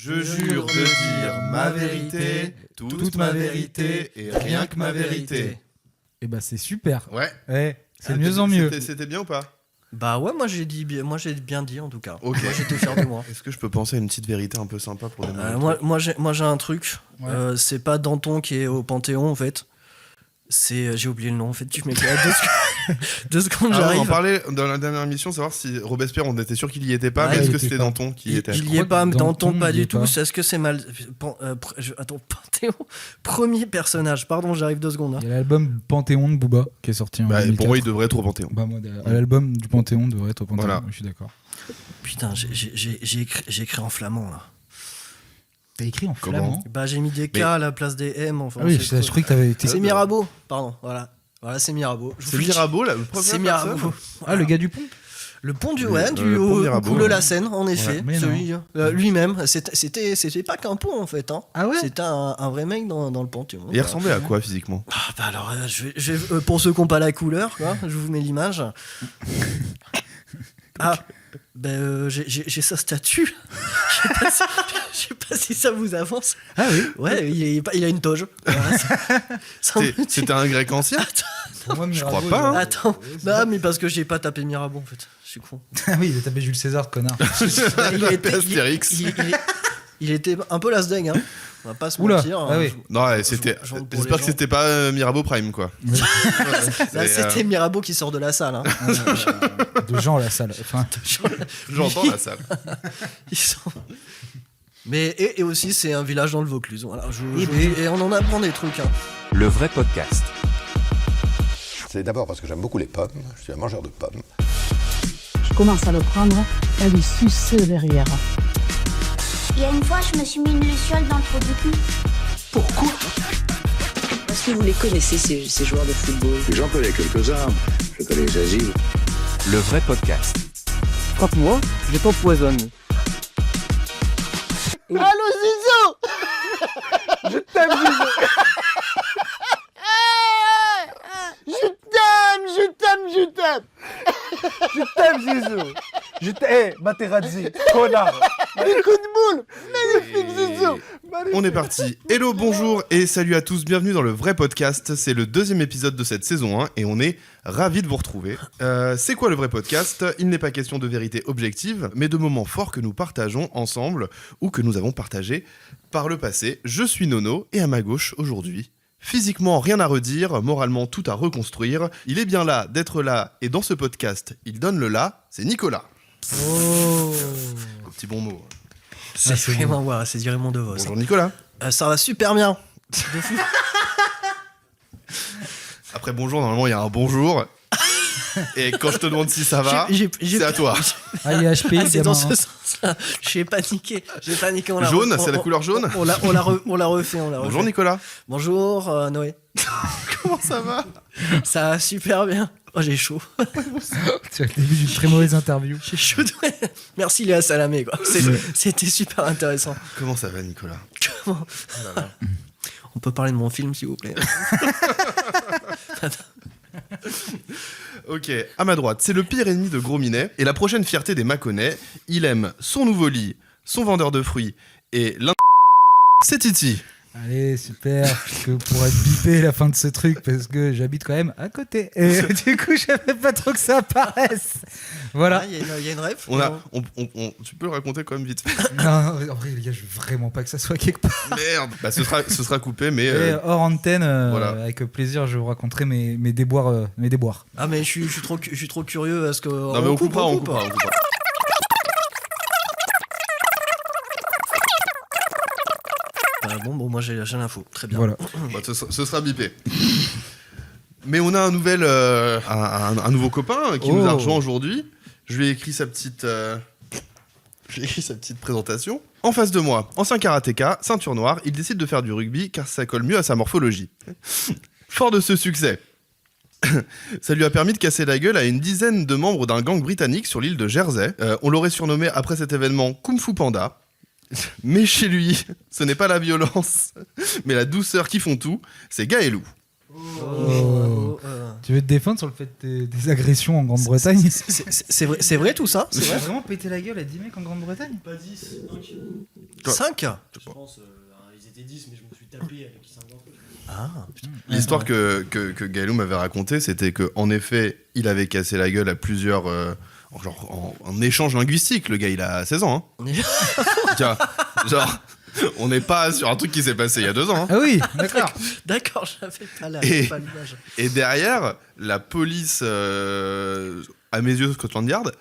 Je jure de dire ma vérité, toute ma vérité et rien que ma vérité. Et bah c'est super. Ouais. C'est de mieux en mieux. C'était bien ou pas? Bah ouais, moi j'ai bien dit en tout cas. Ok. Moi j'étais fier de moi. Est-ce que je peux penser à une petite vérité un peu sympa pour démarrer? Moi j'ai un truc. Ouais. C'est pas Danton qui est au Panthéon en fait. C'est j'ai oublié le nom en fait. Tu m'écris à 2 secondes On en j'arrive. parlait dans la dernière émission, savoir si Robespierre, on était sûr qu'il y était pas, Ouais, mais il est-ce que était c'était pas. Danton qui y était? Il y crois est pas, que Danton Danton, pas il y est du tout. pas. Est-ce que c'est mal attends, Panthéon. Premier personnage. Pardon, j'arrive 2 secondes. Hein. Il y a l'album Panthéon de Booba qui est sorti en Bah, 2004. pour moi, il devrait être au Panthéon. Bah, moi, l'album du Panthéon devrait être au Panthéon. Voilà. Je suis d'accord. Putain, j'ai écrit en flamand là. T'as écrit en Comment flamand? Bah j'ai mis des K Mais- à la place des M. Enfin, Ah oui, c'est je croyais que t'avais été. C'est Mirabeau, pardon. Voilà, c'est Mirabeau. Je vous C'est le dis. Mirabeau, là, le premier C'est Mirabeau. Ah, le gars du pont? Le pont du Le au pont Mirabeau, coule ouais. la Seine, en effet. mais Celui, lui-même. C'était pas qu'un pont en fait. Hein. Ah ouais? C'était un vrai mec dans le Panthéon. Et il ressemblait à quoi physiquement? Ah, bah alors, pour ceux qui n'ont pas la couleur, quoi, je vous mets l'image. Ah, ben j'ai sa statue. Je sais pas si ça vous avance. Ah oui? Ouais, il a une toge. Voilà, C'était un grec ancien? Pour moi, Je crois Mirabeau, pas, hein. Attends, bah mais parce que j'ai pas tapé Mirabeau en fait, je suis con. Ah oui, il a tapé Jules César, connard. Il était, Astérix. il était un peu las-deg, hein. On va pas se Oula, mentir. ah oui. Non, ouais, c'était. je rentre pour les J'espère que gens. c'était pas Mirabeau Prime, quoi. Là, c'était Mirabeau qui sort de la salle. Hein. De gens, la salle. Enfin, J'entends la salle. Ils sont... Mais et aussi, c'est un village dans le Vaucluse. Voilà, Et- et on en apprend des trucs. Hein. Le vrai podcast. C'est d'abord parce que j'aime beaucoup les pommes, je suis un mangeur de pommes. Je commence à le prendre, elle lui suce derrière. Il y a une fois, je me suis mis une luciole dans le trou du cul. Est-ce que vous les connaissez, ces joueurs de football? J'en connais quelques-uns. Je connais Zazie. Le vrai podcast. Frappe-moi, je t'empoisonne. Allô Zizo. Je t'aime Zizo. Je t'aime Zizo. Je t'aime Materazzi, connard. Des coups de boule. Magnifique Zizo. On est parti. Hello, bonjour et salut à tous. Bienvenue dans le vrai podcast. C'est le 2e épisode de cette saison 1 et on est ravis de vous retrouver. C'est quoi le vrai podcast? Il n'est pas question de vérité objective, mais de moments forts que nous partageons ensemble ou que nous avons partagés par le passé. Je suis Nono et à ma gauche aujourd'hui, physiquement rien à redire, moralement tout à reconstruire. Il est bien là d'être là et dans ce podcast, il donne le là. C'est Nicolas. oh. Un petit bon mot. C'est c'est vraiment, ouais, c'est Raymond DeVos. Bonjour Nicolas. Ça va super bien. De fou. Après bonjour, normalement il y a un bonjour. Et quand je te demande si ça va, J'ai- c'est à toi. Ah, il est HP, Ah, c'est gamin, dans ce hein. sens-là. J'ai paniqué. On l'a Jaune, re- c'est la on- couleur jaune. On l'a refait. Bonjour Nicolas. Bonjour Noé. Comment ça va? Ça va super bien. Oh, j'ai chaud. C'est le début d'une très mauvaise interview. J'ai chaud. Merci Léa Salamé. Quoi. C'était super intéressant. Comment ça va Nicolas? Comment On peut parler de mon film s'il vous plaît. Ok, à ma droite, c'est le pire ennemi de Gros Minet et la prochaine fierté des Mâconnais. Il aime son nouveau lit, son vendeur de fruits et l'un... C'est Titi. Allez, super. Je pourrais bipper la fin de ce truc parce que j'habite quand même à côté. Et du coup, j'avais pas trop que ça apparaisse. Voilà. Il y a une rêve. Tu peux le raconter quand même vite fait. Non, en vrai, les gars, je veux vraiment pas que ça soit quelque part. Merde. Bah ce sera coupé, mais... Et hors antenne, voilà. avec plaisir, je vous raconterai mes déboires. Ah mais je suis trop curieux à ce que. Non mais on coupera. Bon, moi j'ai l'info. Très bien. Voilà. Bah, ce sera bipé. Mais on a un nouveau copain qui nous a rejoint aujourd'hui. Je lui ai écrit sa petite présentation. En face de moi, ancien karatéka, ceinture noire, il décide de faire du rugby car ça colle mieux à sa morphologie. Fort de ce succès, ça lui a permis de casser la gueule à une dizaine de membres d'un gang britannique sur l'île de Jersey. On l'aurait surnommé après cet événement Kung Fu Panda. Mais chez lui, ce n'est pas la violence, mais la douceur qui font tout, c'est Gaëlou. Tu veux te défendre sur le fait des agressions en Grande-Bretagne? C'est vrai tout ça? C'est vrai vraiment péter la gueule à 10 mecs en Grande-Bretagne? Pas 10, 5? Je pense, ils étaient 10, mais je me suis tapé avec 5 d'entre eux. Ah, L'histoire que Gaëlou m'avait racontée, c'était qu'en effet, il avait cassé la gueule à plusieurs... en échange linguistique, le gars, il a 16 ans. Hein. Tiens, genre... On n'est pas sur un truc qui s'est passé il y a 2 ans. Hein. Ah oui, d'accord. D'accord, j'avais pas l'image. Et derrière, la police, à mes yeux, Scotland Yard,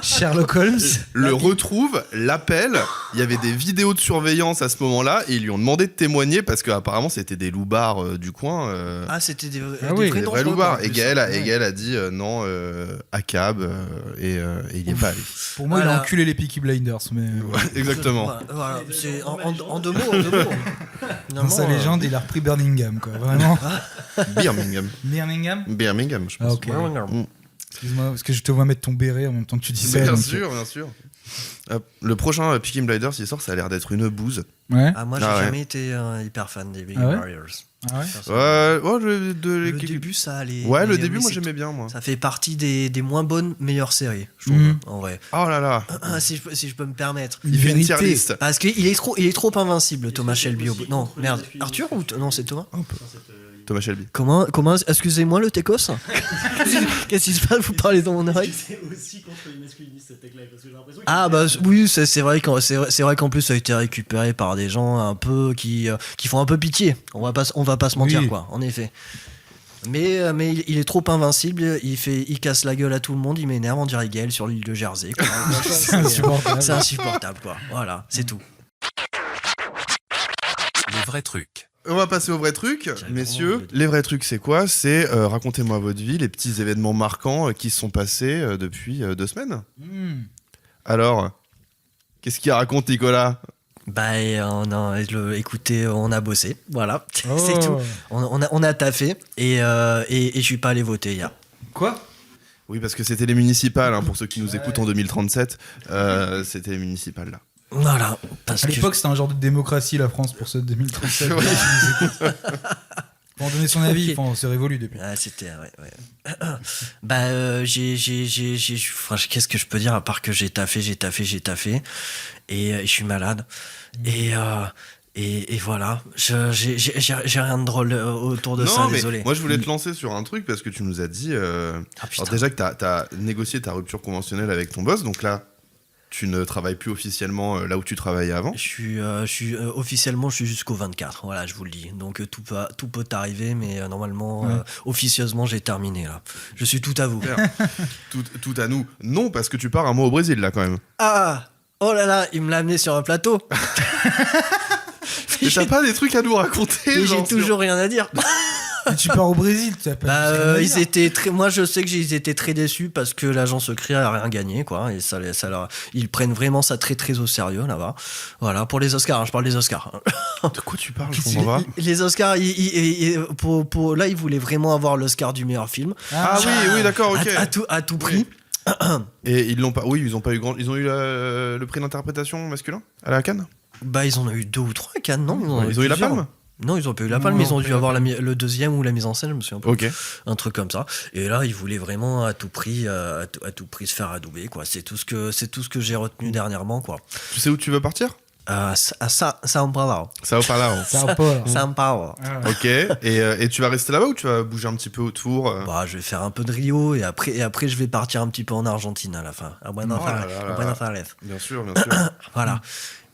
Sherlock Holmes le retrouve, l'appelle. Il y avait des vidéos de surveillance à ce moment-là et ils lui ont demandé de témoigner parce qu'apparemment c'était des loupards du coin. Ah, c'était des vrais vrais loupards. Et Gaël a dit non, à cab et il est pas allé. Pour moi, il a enculé les Peaky Blinders. Mais... Ouais, exactement. Voilà, c'est en 2 mots. Dans sa légende, il a repris Birmingham, quoi. Vraiment. Birmingham, je pense. Ah, ok. Excuse-moi, parce que je te vois mettre ton béret en même temps que tu dis ça. Bien sûr. Le prochain Peaky Blinders, il sort, ça a l'air d'être une bouse. Ouais. Ah, moi, j'ai jamais été hyper fan des Big Warriors. Ah ouais. Le début, ça allait. Ouais, le début, moi, j'aimais bien, moi. Ça fait partie des moins bonnes meilleures séries, je trouve, en vrai. Oh là là. Si je peux me permettre. Il fait une tier list. Parce qu'il est trop invincible, Thomas Shelby. Non, merde. Arthur ou non, c'est Thomas. Thomas Shelby. Comment excusez-moi le Técos. Qu'est-ce qui se passe? Vous parlez dans mon oreille. C'est aussi contre les masculinistes cette tech-là, parce que j'ai l'impression. Ah bah oui, c'est vrai qu'en plus ça a été récupéré par des gens un peu qui font un peu pitié. On va pas se mentir, quoi. En effet. Mais il est trop invincible. Il casse la gueule à tout le monde. Il m'énerve. On dirait Gaël sur l'île de Jersey. Quoi. C'est insupportable. C'est insupportable, quoi. Voilà, c'est tout. Les vrais trucs. On va passer au vrai truc, messieurs. Les vrais trucs, c'est quoi? C'est racontez-moi votre vie, les petits événements marquants qui se sont passés depuis 2 semaines. Alors, qu'est-ce qu'il raconte, Nicolas? Bah, écoutez, on a bossé, voilà, c'est tout. On a taffé et je suis pas allé voter hier. Quoi? Oui, parce que c'était les municipales, hein, pour ceux qui nous écoutent en 2037. C'était les municipales, là. Voilà. À l'époque, c'était un genre de démocratie, la France, pour ce 2037. Pour en donner son avis, c'est révolu depuis. Ah, c'était, ouais. Bah, qu'est-ce que je peux dire à part que j'ai taffé et je suis malade. Et voilà, j'ai rien de drôle autour de ça, désolé. Moi, je voulais te lancer sur un truc parce que tu nous as dit. Alors déjà que t'as négocié ta rupture conventionnelle avec ton boss, donc là, tu ne travailles plus officiellement là où tu travaillais avant. Je suis officiellement, je suis jusqu'au 24. Voilà, je vous le dis. Donc tout peut arriver, mais normalement, officieusement, j'ai terminé là. Je suis tout à vous. tout à nous. Non, parce que tu pars un mois au Brésil là quand même. Ah, oh là là, il me l'a amené sur un plateau. Mais t'as pas des trucs à nous raconter? J'ai toujours rien à dire. Mais tu pars au Brésil, tu as pas ils étaient moi je sais qu'ils étaient très déçus parce que l'agent secret a rien gagné, quoi, et ça ils prennent vraiment ça très très au sérieux là-bas. Voilà, pour les Oscars, je parle des Oscars. De quoi tu parles? Je comprends pas. Les Oscars, pour là, ils voulaient vraiment avoir l'Oscar du meilleur film. Ah oui, d'accord, ok. À tout prix. Et ils l'ont pas. Oui, ils ont pas eu ils ont eu le prix d'interprétation masculin à la Cannes. Bah, ils en ont eu 2 ou 3 à Cannes, non? Ils ont eu la palme. Non, ils ont pas eu la palme, mais ils ont dû avoir le deuxième ou la mise en scène, je me souviens pas. Ok. Un truc comme ça. Et là, ils voulaient vraiment à tout prix se faire adouber, quoi. C'est tout ce que j'ai retenu dernièrement, quoi. Tu sais où tu veux partir? À São Paulo. São Paulo. Ok. Et tu vas rester là-bas ou tu vas bouger un petit peu autour? Bah, je vais faire un peu de Rio et après je vais partir un petit peu en Argentine à la fin. À Buenos Aires. Bien sûr. Voilà.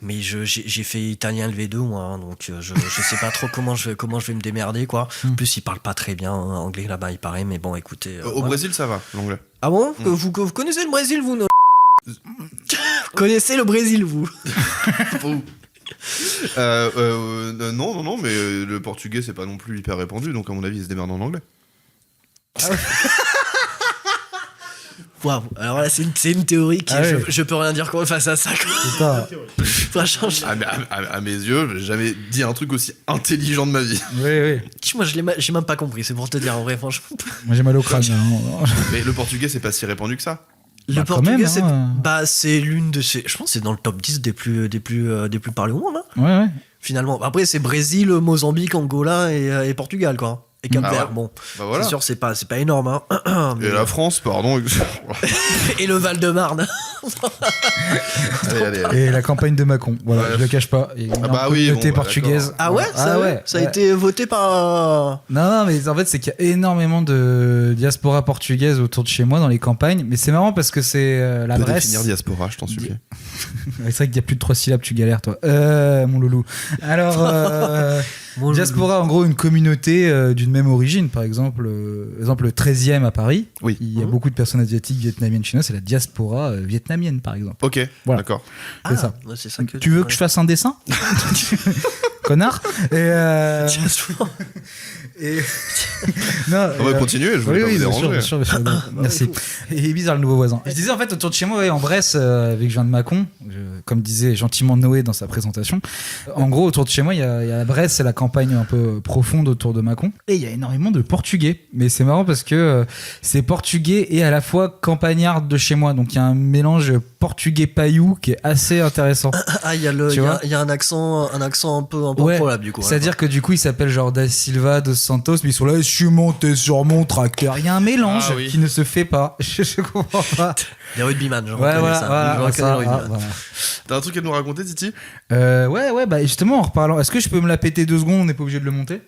Mais j'ai fait italien le V2 moi, hein, donc je sais pas trop comment je vais me démerder, quoi. En plus, ils parlent pas très bien anglais là-bas, il paraît, mais bon, écoutez. Au Brésil, ça va, l'anglais. Ah bon? Vous connaissez le Brésil, vous? Connaissez le Brésil, vous? Non, mais le portugais, c'est pas non plus hyper répandu, donc à mon avis, ils se démerdent en anglais. Waouh, alors là, c'est une théorie qui je peux rien dire face à ça. À mes yeux, j'ai jamais dit un truc aussi intelligent de ma vie. Oui. Moi, j'ai même pas compris, c'est pour te dire en vrai, franchement. Moi, j'ai mal au crâne. Mais le portugais, c'est pas si répandu que ça. Le portugais, c'est l'une de ces. Je pense que c'est dans le top 10 des plus parlés au monde. Hein. Ouais. finalement. Après, c'est Brésil, Mozambique, Angola et Portugal, quoi. Et Cap-Vert, ouais. bon. Bah voilà. C'est sûr, c'est pas énorme. Hein. Et la France, pardon. Et le Val-de-Marne. allez. Et la campagne de Macron, voilà, Ouais. je le cache pas. Il y a une bah oui, communauté bon, bah, portugaise. Ah ouais, ça a été voté par... Non, mais en fait, c'est qu'il y a énormément de diaspora portugaise autour de chez moi dans les campagnes. Mais c'est marrant parce que c'est la Tu peux Bresse. définir diaspora, je t'en supplie. C'est vrai qu'il y a plus de 3 syllabes, tu galères, toi. Mon loulou. Alors, diaspora, en gros, une communauté d'une même origine. Par exemple, le 13e à Paris. Oui. Il y a beaucoup de personnes asiatiques, vietnamiennes, chinoises. C'est la diaspora vietnamienne, par exemple. Ok, Voilà. d'accord. C'est ça. Ouais, c'est ça que Tu veux que je fasse un dessin Connard. Et non, On va continuer, je voulais pas vous déranger. bien sûr. Merci. Et bizarre le nouveau voisin. Je disais en fait autour de chez moi, en Bresse, vu que je viens de Mâcon, comme disait gentiment Noé dans sa présentation, en gros autour de chez moi, il y a la Bresse, c'est la campagne un peu profonde autour de Mâcon, et il y a énormément de Portugais. Mais c'est marrant parce que c'est portugais et à la fois campagnard de chez moi, donc il y a un mélange portugais paillou qui est assez intéressant. Ah, il y a un accent un peu Ouais, improbable du coup. c'est-à-dire que du coup, ils s'appellent genre Da Silva, Dos Santos, mais ils sont là, je suis monté sur mon tracteur. Il y a un mélange qui ne se fait pas. Je comprends pas. Les rugbyman, je Ouais, reconnais ça. voilà, Je reconnais les rugbyman. voilà. T'as un truc à nous raconter, Titi? Ouais, bah justement, en reparlant, est-ce que je peux me la péter 2 secondes? On n'est pas obligé de le monter?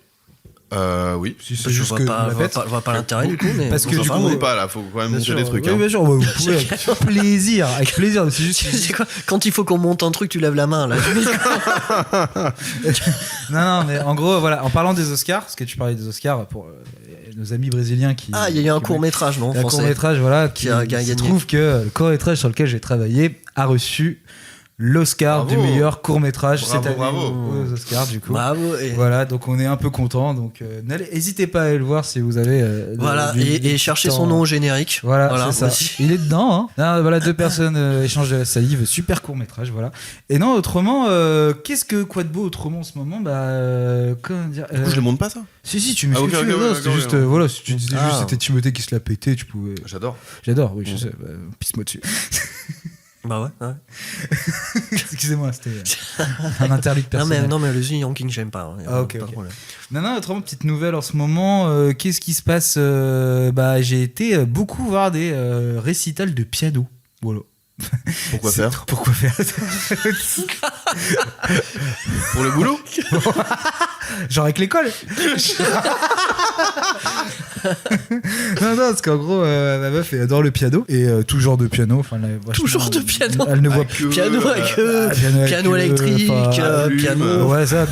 Oui. Si c'est Je juste vois que pas, je me la pète. je vois pas l'intérêt du coup. Mais Parce que du coup, on n'est pas là, faut quand même Bien monter sûr, des trucs. oui, hein. bien sûr, bah, vous pouvez, avec plaisir, avec plaisir. C'est juste. C'est quoi, quand il faut qu'on monte un truc, tu lèves la main là. Non, mais en gros, voilà, en parlant des Oscars, parce que tu parlais des Oscars pour nos amis brésiliens qui. Ah, il y a eu un court-métrage, non, Un français. court-métrage, voilà, qui a gagné. Il se trouve que le court-métrage sur lequel j'ai travaillé a reçu l'Oscar Bravo. du meilleur court-métrage Bravo, cette année bravo. aux Oscars, du coup. Bravo. Et... Voilà, donc on est un peu content. Donc n'hésitez pas à aller le voir si vous avez. Voilà, et cherchez son nom au générique. Voilà, c'est ça. aussi. Il est dedans. Hein. Non, voilà, 2 personnes échangent de la salive, super court métrage, voilà. Et non, autrement, qu'est-ce que quoi de beau autrement en ce moment? Comment dire Du coup, je le monte pas, ça? Si, tu mets ce ok, que tu veux. ok, Non, ouais, c'était d'accord, juste, ouais. voilà, si tu disais juste c'était Timothée qui se l'a pété, tu pouvais. J'adore. J'adore, oui, je sais. Pisse-moi dessus. Bah ouais. Excusez-moi, c'était un interlude personnel. Non, mais le Young King, j'aime pas. Hein. Ah, ok. Pas de problème. Non, autrement, petite nouvelle en ce moment. Qu'est-ce qui se passe? J'ai été beaucoup voir des récitals de piano. Voilà. Pourquoi faire? Pourquoi faire? Pour le boulot? Genre avec l'école. Non, parce qu'en gros, ma meuf, elle adore le piano. Et tout genre de piano. Enfin, Tout genre de piano. Elle ne voit Avec Piano avec piano électrique, piano. Ouais, ça.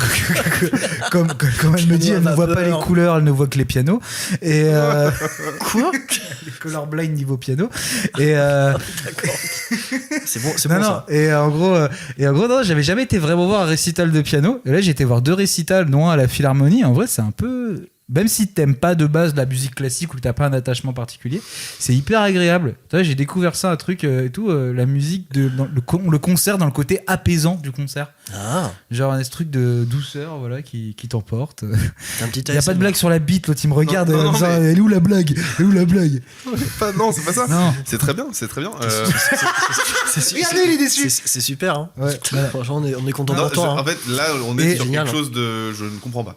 Comme elle me dit, elle ne voit pas les couleurs, elle ne voit que les pianos. Et Quoi? les colorblind niveau piano. Et D'accord. C'est bon ça. Et en gros, non, j'avais jamais été vraiment voir un récital de piano. Et là, j'ai été voir 2 récitals, dont un à la Philharmonie. En vrai, c'est un peu. Même si t'aimes pas de base de la musique classique ou que t'as pas un attachement particulier, c'est hyper agréable. Tu vois, j'ai découvert ça, un truc et tout, la musique, le concert dans le côté apaisant du concert. Ah. Genre un truc de douceur, voilà, qui t'emporte. Un petit Il y a pas de blague sur la bite, l'autre il me regarde, non, ça, mais- elle est où la blague? Elle est où la blague? Non, c'est pas ça. Non. C'est très bien, c'est très bien. Regardez, il est déçu. C'est super. Hein. Ouais. Franchement, on est content Non, pour toi. en Hein. fait, là, on est Et- sur Génial, quelque hein. chose de. Je ne comprends pas.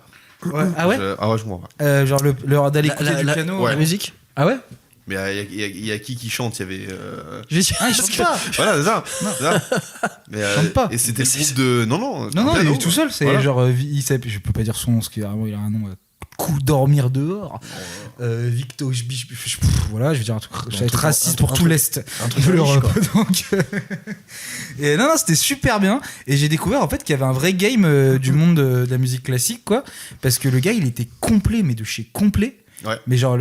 Ouais. Ah ouais? Je comprends pas. Genre d'aller écouter du piano. La musique. Ah ouais? Mais il y a qui chante? Il y avait. Ah, il chante pas. Voilà, c'est ça. C'est ça. Mais, chante pas. Et c'était le groupe de. Non, Non, un il piano, est tout seul. C'est voilà. genre, je peux pas dire son nom parce qu'il a un nom. Coup dormir dehors. Victor, voilà, je vais dire un truc. Je vais être raciste pour tout l'Est Un truc de riche, l'Europe. quoi. Donc, et non, c'était super bien. Et j'ai découvert en fait qu'il y avait un vrai game du monde de la musique classique, quoi. Parce que le gars, il était complet, mais de chez complet. Ouais. Mais genre,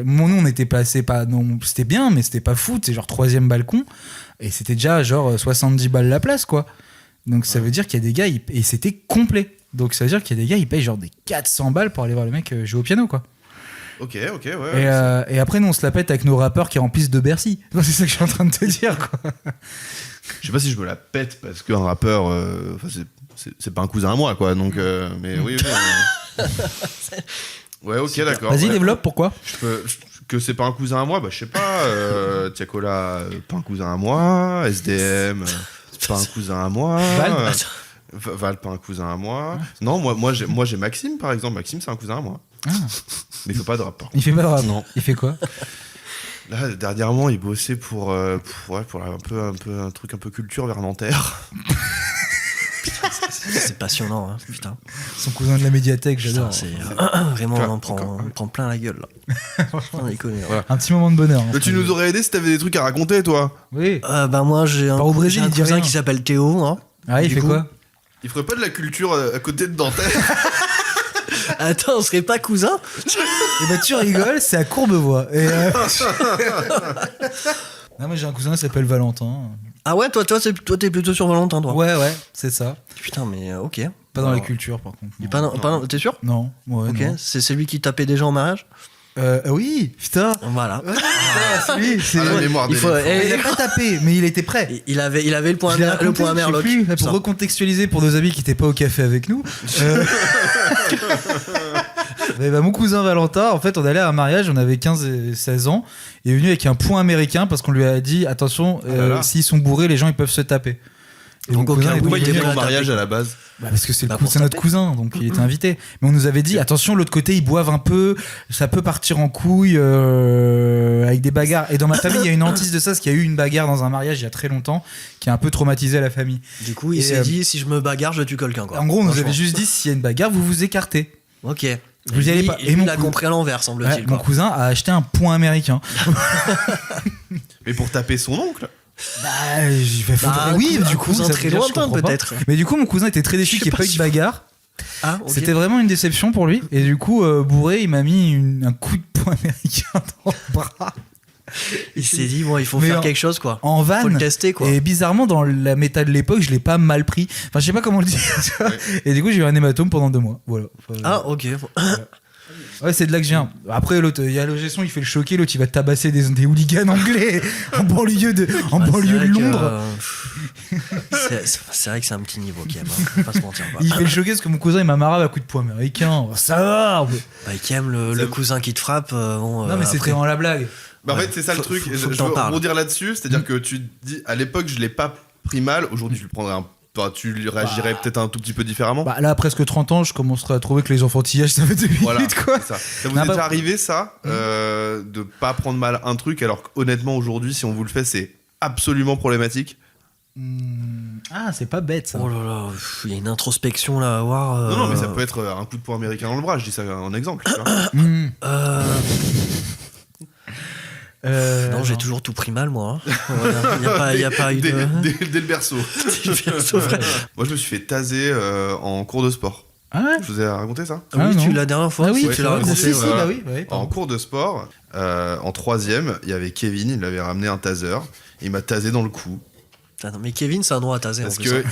mon nom, on était placé pas. Non, c'était bien, mais c'était pas fou. C'est genre 3e balcon. Et c'était déjà genre 70 balles la place, quoi. Donc ça veut dire qu'il y a des gars, et c'était complet. Donc ça veut dire qu'il y a des gars, ils payent genre des 400 balles pour aller voir le mec jouer au piano, quoi. Ok, ouais. Et après, nous, on se la pète avec nos rappeurs qui remplissent de Bercy. C'est ça que je suis en train de te dire, quoi. Je sais pas si je me la pète parce qu'un rappeur, c'est pas un cousin à moi, quoi. Donc, mais oui. Ouais, ok, d'accord. Vas-y, ouais. développe, pourquoi? Que c'est pas un cousin à moi, bah je sais pas. Tiakola, pas un cousin à moi. SDM, pas un cousin à moi. Vald. Val, pas un cousin à moi. Non, moi j'ai Maxime, par exemple. Maxime, c'est un cousin à moi. Ah. Mais il fait pas de rap, par contre. Il fait pas de rap. Non. Il fait quoi? Là, dernièrement, il bossait pour un truc un peu culture vers Nanterre. C'est passionnant, hein, putain. Son cousin de la médiathèque, j'adore. Vraiment, on en prend plein la gueule, là. Franchement, on y connaît. Voilà. Un petit moment de bonheur. Mais tu nous aurais aidé si t'avais des trucs à raconter, toi. Oui. Moi, j'ai un cousin qui s'appelle Théo. Hein. Ah, il fait quoi? Il ferait pas de la culture à côté de Nanterre? Attends, on serait pas cousins? Et bah, tu rigoles, c'est à Courbevoie. Et non, moi j'ai un cousin qui s'appelle Valentin. Ah ouais, toi t'es plutôt sur Valentin, toi? Ouais, c'est ça. Putain, mais ok. Pas dans la culture, par contre. Il est pas dans... T'es sûr? Non. Ouais, ok, non. c'est celui qui tapait des gens en mariage? Oui, putain. Voilà. C'est lui. C'est la mémoire des il a pas tapé, mais il était prêt. Il avait le point Merloc. Pour recontextualiser pour nos amis qui n'étaient pas au café avec nous. Mon cousin Valentin, en fait, on allait à un mariage, on avait 15 et 16 ans. Il est venu avec un point américain parce qu'on lui a dit attention, s'ils sont bourrés, les gens ils peuvent se taper. Et donc, pourquoi il était au mariage à la base? Parce que c'est notre cousin, donc il était invité. Mais on nous avait dit attention, l'autre côté ils boivent un peu, ça peut partir en couille avec des bagarres. Et dans ma famille, il y a une hantise de ça, parce qu'il y a eu une bagarre dans un mariage il y a très longtemps qui a un peu traumatisé la famille. Du coup, il s'est dit si je me bagarre, je tue quelqu'un, quoi. En gros, on nous avait juste dit s'il y a une bagarre, vous vous écartez. Ok. Vous y allez pas. Et il a compris à l'envers, semble-t-il. Mon cousin a acheté un point américain. Mais pour taper son oncle? Oui, du coup, cousin très lointain peut-être. Mais du coup, mon cousin était très déçu qu'il n'y ait pas eu de bagarre. Ah, okay. C'était vraiment une déception pour lui. Et du coup, bourré, il m'a mis un coup de poing américain dans le bras. Il s'est dit il faut faire quelque chose, quoi. En van. Faut le tester, quoi. Et bizarrement, dans la méta de l'époque, je l'ai pas mal pris. Enfin, je sais pas comment le dire. Ouais. Et du coup, j'ai eu un hématome pendant 2 mois. Voilà. Ok. Ouais, c'est de là que je viens. Après, l'autre, il y a le gestion, il fait le choquer, l'autre, il va tabasser des hooligans anglais en banlieue de Londres. C'est vrai que c'est un petit niveau, quand même. Faut pas se mentir. Il fait le choquer parce que mon cousin, il m'a marré à coup de poing américain. Ça va. Quand même, le cousin qui te frappe. Non, mais c'était vraiment la blague. En fait, c'est ça le truc. Je veux rebondir là-dessus. C'est-à-dire que tu te dis, à l'époque, je l'ai pas pris mal. Aujourd'hui, je le prendrais tu réagirais peut-être un tout petit peu différemment. Là, à presque 30 ans, je commencerai à trouver que les enfantillages, ça fait 2 minutes, quoi. Ça vous est déjà arrivé, ça, de pas prendre mal un truc, alors qu'honnêtement, aujourd'hui, si on vous le fait, c'est absolument problématique? Ah, c'est pas bête, ça. Oh là là, il y a une introspection là à avoir. Non, mais ça peut être un coup de poing américain dans le bras, je dis ça en exemple. Tu vois. Non, j'ai toujours tout pris mal, moi. Il y a pas eu dès le berceau. Moi, je me suis fait taser en cours de sport. Ah ouais? Je vous ai raconté ça? Oui, la dernière fois. Oui, tu l'as raconté. Oui. En cours de sport, en 3ème, il y avait Kevin, il avait ramené un taser. Il m'a tasé dans le cou. Non, mais Kevin, c'est un droit à taser. Parce que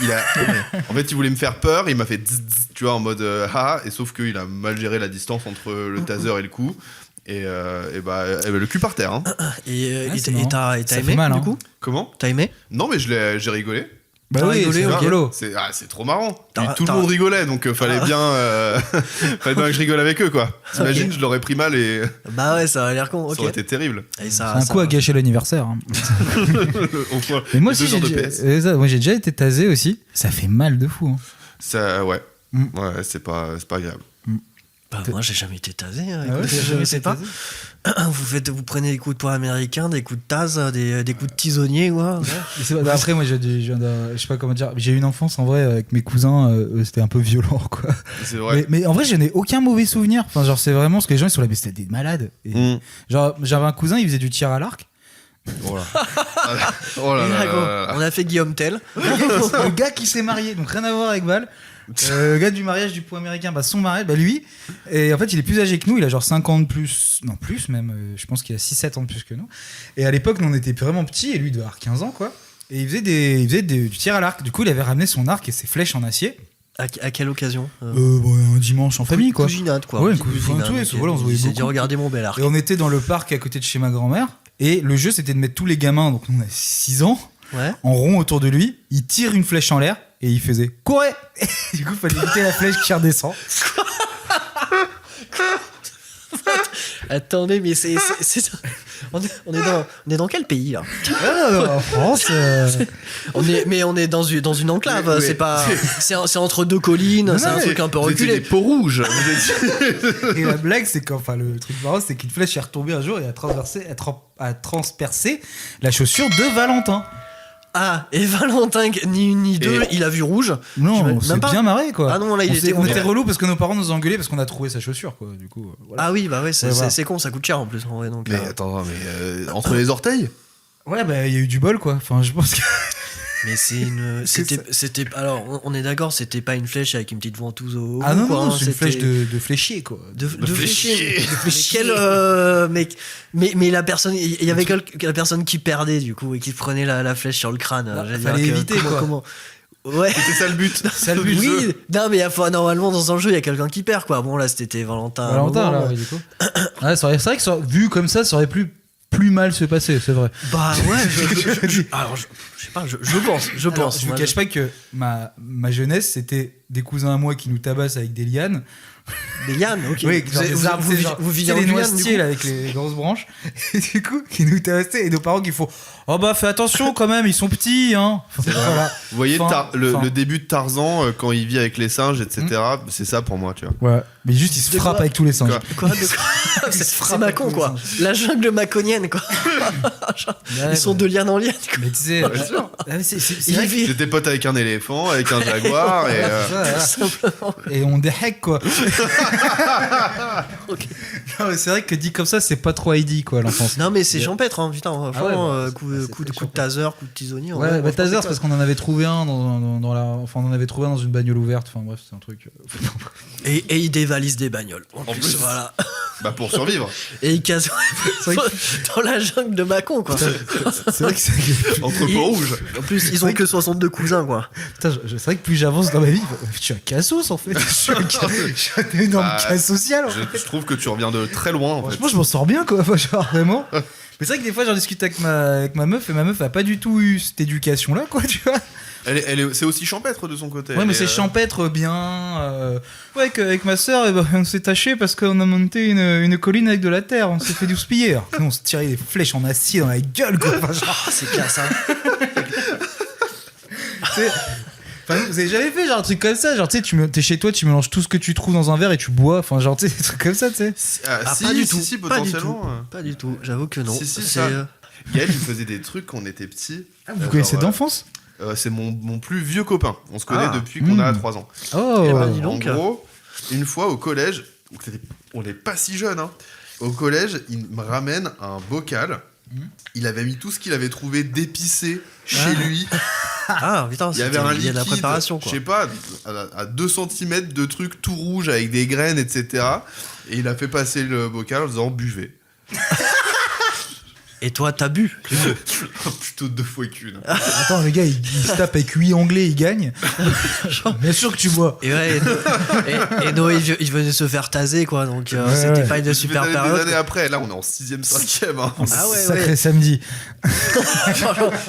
en fait, il voulait me faire peur. Il m'a fait tu vois, en mode et sauf qu'il a mal géré la distance entre le taser et le cou. Et le cul par terre. Hein. Et t'as aimé, mal, du coup? Comment? T'as aimé? Non, mais j'ai rigolé. Bah oui, c'est trop marrant. Tout le monde rigolait, donc fallait bien que je rigole avec eux, quoi. T'imagines, je l'aurais pris mal et... Bah ouais, ça a l'air con, ok. Ça aurait été terrible. C'est un coup à gâcher l'anniversaire. Hein. Mais moi aussi, j'ai déjà été tasé aussi. Ça fait mal de fou. Hein. Ça, ouais. Ouais, c'est pas agréable. Moi, j'ai jamais été tasé. Je sais pas. Vous prenez des coups de poing américains, des coups de tasse, des coups de tisonnier, quoi. Après, moi, je sais pas comment dire. J'ai eu une enfance en vrai avec mes cousins. C'était un peu violent, quoi. C'est vrai. Mais en vrai, je n'ai aucun mauvais souvenir. Enfin, genre, c'est vraiment ce que les gens ils sont là, mais c'était des malades. Et, genre, j'avais un cousin, il faisait du tir à l'arc. Oh là. On a fait Guillaume Tell. Le gars qui s'est marié, donc rien à voir avec Val. Le gars du mariage du point américain, son mariage, lui, et en fait il est plus âgé que nous, il a genre 5 ans de plus, non plus même, je pense qu'il a 6-7 ans de plus que nous. Et à l'époque, nous on était vraiment petits, et lui il devait avoir 15 ans, quoi. Et il faisait du tir à l'arc. Du coup, il avait ramené son arc et ses flèches en acier. À quelle occasion? Un dimanche en famille, quoi. Cousinade, quoi. Ouais, cousinade. On se voyait beaucoup. Dit, regardez mon bel arc. Et on était dans le parc à côté de chez ma grand-mère, et le jeu c'était de mettre tous les gamins, donc nous on a 6 ans, en rond autour de lui, il tire une flèche en l'air. Et il faisait « Courez !» Du coup, il fallait éviter la flèche qui redescend. Attendez, mais c'est On est dans quel pays là? En France. On est dans une enclave. Oui, c'est pas. C'est entre deux collines. C'est un truc un peu Vous étiez reculé. des peaux rouges. Vous étiez- Et la blague, c'est le truc marrant, c'est qu'une flèche est retombée un jour et a transpercé la chaussure de Valentin. Ah, et Valentin, ni une ni deux, il a vu rouge. Non, on Même s'est pas. bien marré, quoi. Ah non, là, il était on était content. relou parce que nos parents nous ont engueulés parce qu'on a trouvé sa chaussure, quoi. Du coup, voilà. Ah oui, bah ouais, c'est Ouais, voilà. c'est con, ça coûte cher en plus. En vrai, donc, Mais attends, entre les orteils? Ouais, bah, il y a eu du bol, quoi. Enfin, je pense que. Mais c'était. Alors, on est d'accord, c'était pas une flèche avec une petite ventouse au. Ah non, quoi, non, hein, c'est une c'était- flèche de fléchier, quoi. De fléchier. fléchier. Mais la personne, il y avait la personne qui perdait du coup et qui prenait la flèche sur le crâne. Bah, J'allais fallait dire que éviter, quoi. Comment Ouais. C'était ça le but. C'est le but. Oui, non mais normalement dans un jeu il y a quelqu'un qui perd quoi. Bon là c'était Valentin. Valentin, là, ouais, du coup. Ouais, c'est vrai que vu comme ça aurait plus mal se passer, c'est vrai. Bah ouais. Alors je sais pas, je pense. Alors, je vous cache pas que ma jeunesse c'était des cousins à moi qui nous tabassent avec des lianes. Des lianes, ok. Oui, genre des arbres, vous vivez en les Guyane, noisetiers du coup là, avec les grosses branches. Et du coup, qui nous tabassaient et nos parents qui font oh bah fais attention quand même, ils sont petits, hein. Voilà. Vous voyez Fin. le début de Tarzan quand il vit avec les singes, etc. C'est ça pour moi, tu vois. Ouais, mais juste il se De frappe quoi avec tous les singes. Quoi C'est Macon quoi. La jungle maconienne quoi. Ils sont de liane en liane quoi. Mais tu sais, c'est vrai que- J'étais pote avec un éléphant, avec un jaguar, et ça, voilà. Et on déhack quoi. Non, mais c'est vrai que dit comme ça, c'est pas trop ID quoi l'enfance. Non mais c'est champêtre hein, putain. Franchement, bah, coup de taser, coup de tisonnier. Ouais, bah taser, c'est parce qu'on en avait trouvé un on en avait trouvé un dans une bagnole ouverte. Enfin bref, c'est un truc. Et il dévalise des bagnoles. En plus. Voilà. bah pour survivre. Et il casse vrai dans la jungle de Macon quoi. C'est vrai que c'est. Entre peaux rouges. En plus, ils ont que 62 cousins quoi. Putain, c'est vrai que plus j'avance dans ma vie, je suis un cassos en fait. Je suis un énorme Bah, cas social en fait. Je trouve que tu reviens de très loin, en fait. Franchement, je m'en sors bien quoi. Enfin, genre vraiment. Mais c'est vrai que des fois, j'en discute avec ma meuf et ma meuf a pas du tout eu cette éducation là quoi, tu vois. C'est aussi champêtre de son côté. Ouais, mais c'est champêtre bien. Ouais, avec ma sœur, on s'est taché parce qu'on a monté une colline avec de la terre. On s'est fait du spiller. On se tirait des flèches en acier dans la gueule, quoi. Enfin, genre, C'est classe hein. enfin, vous avez jamais fait genre un truc comme ça? Genre, tu sais, t'es chez toi, tu mélanges tout ce que tu trouves dans un verre et tu bois. Enfin, genre, tu sais, des trucs comme ça, tu sais. Si, pas du tout. Si, Pas du potentiellement. tout. Pas du tout. J'avoue que non. Si, C'est ça. Gaël, il faisait des trucs quand on était petits. Vous connaissez d'enfance? C'est mon plus vieux copain. On se connaît depuis qu'on a 3 ans. Oh, Eh ben, dis En donc. gros, une fois au collège, on n'est pas si jeune, hein. Au collège, il me ramène un bocal. Il avait mis tout ce qu'il avait trouvé d'épicé chez lui. Ah putain, Il y avait un il y a de la liquide, préparation je quoi. sais pas, à 2 cm de trucs tout rouges avec des graines, etc. Et il a fait passer le bocal en disant buvez. Et toi, t'as bu. Plutôt 2 fois qu'une. attends, le gars, il se tape avec 8 anglais, il gagne. Bien sûr que tu bois. Et ouais, et Noé, il venait se faire taser, quoi. Donc, Ouais, c'était ouais. pas une super Des période. années après, là, on est en 6ème, 5ème. Hein. Ah ouais, Sacré ouais. samedi.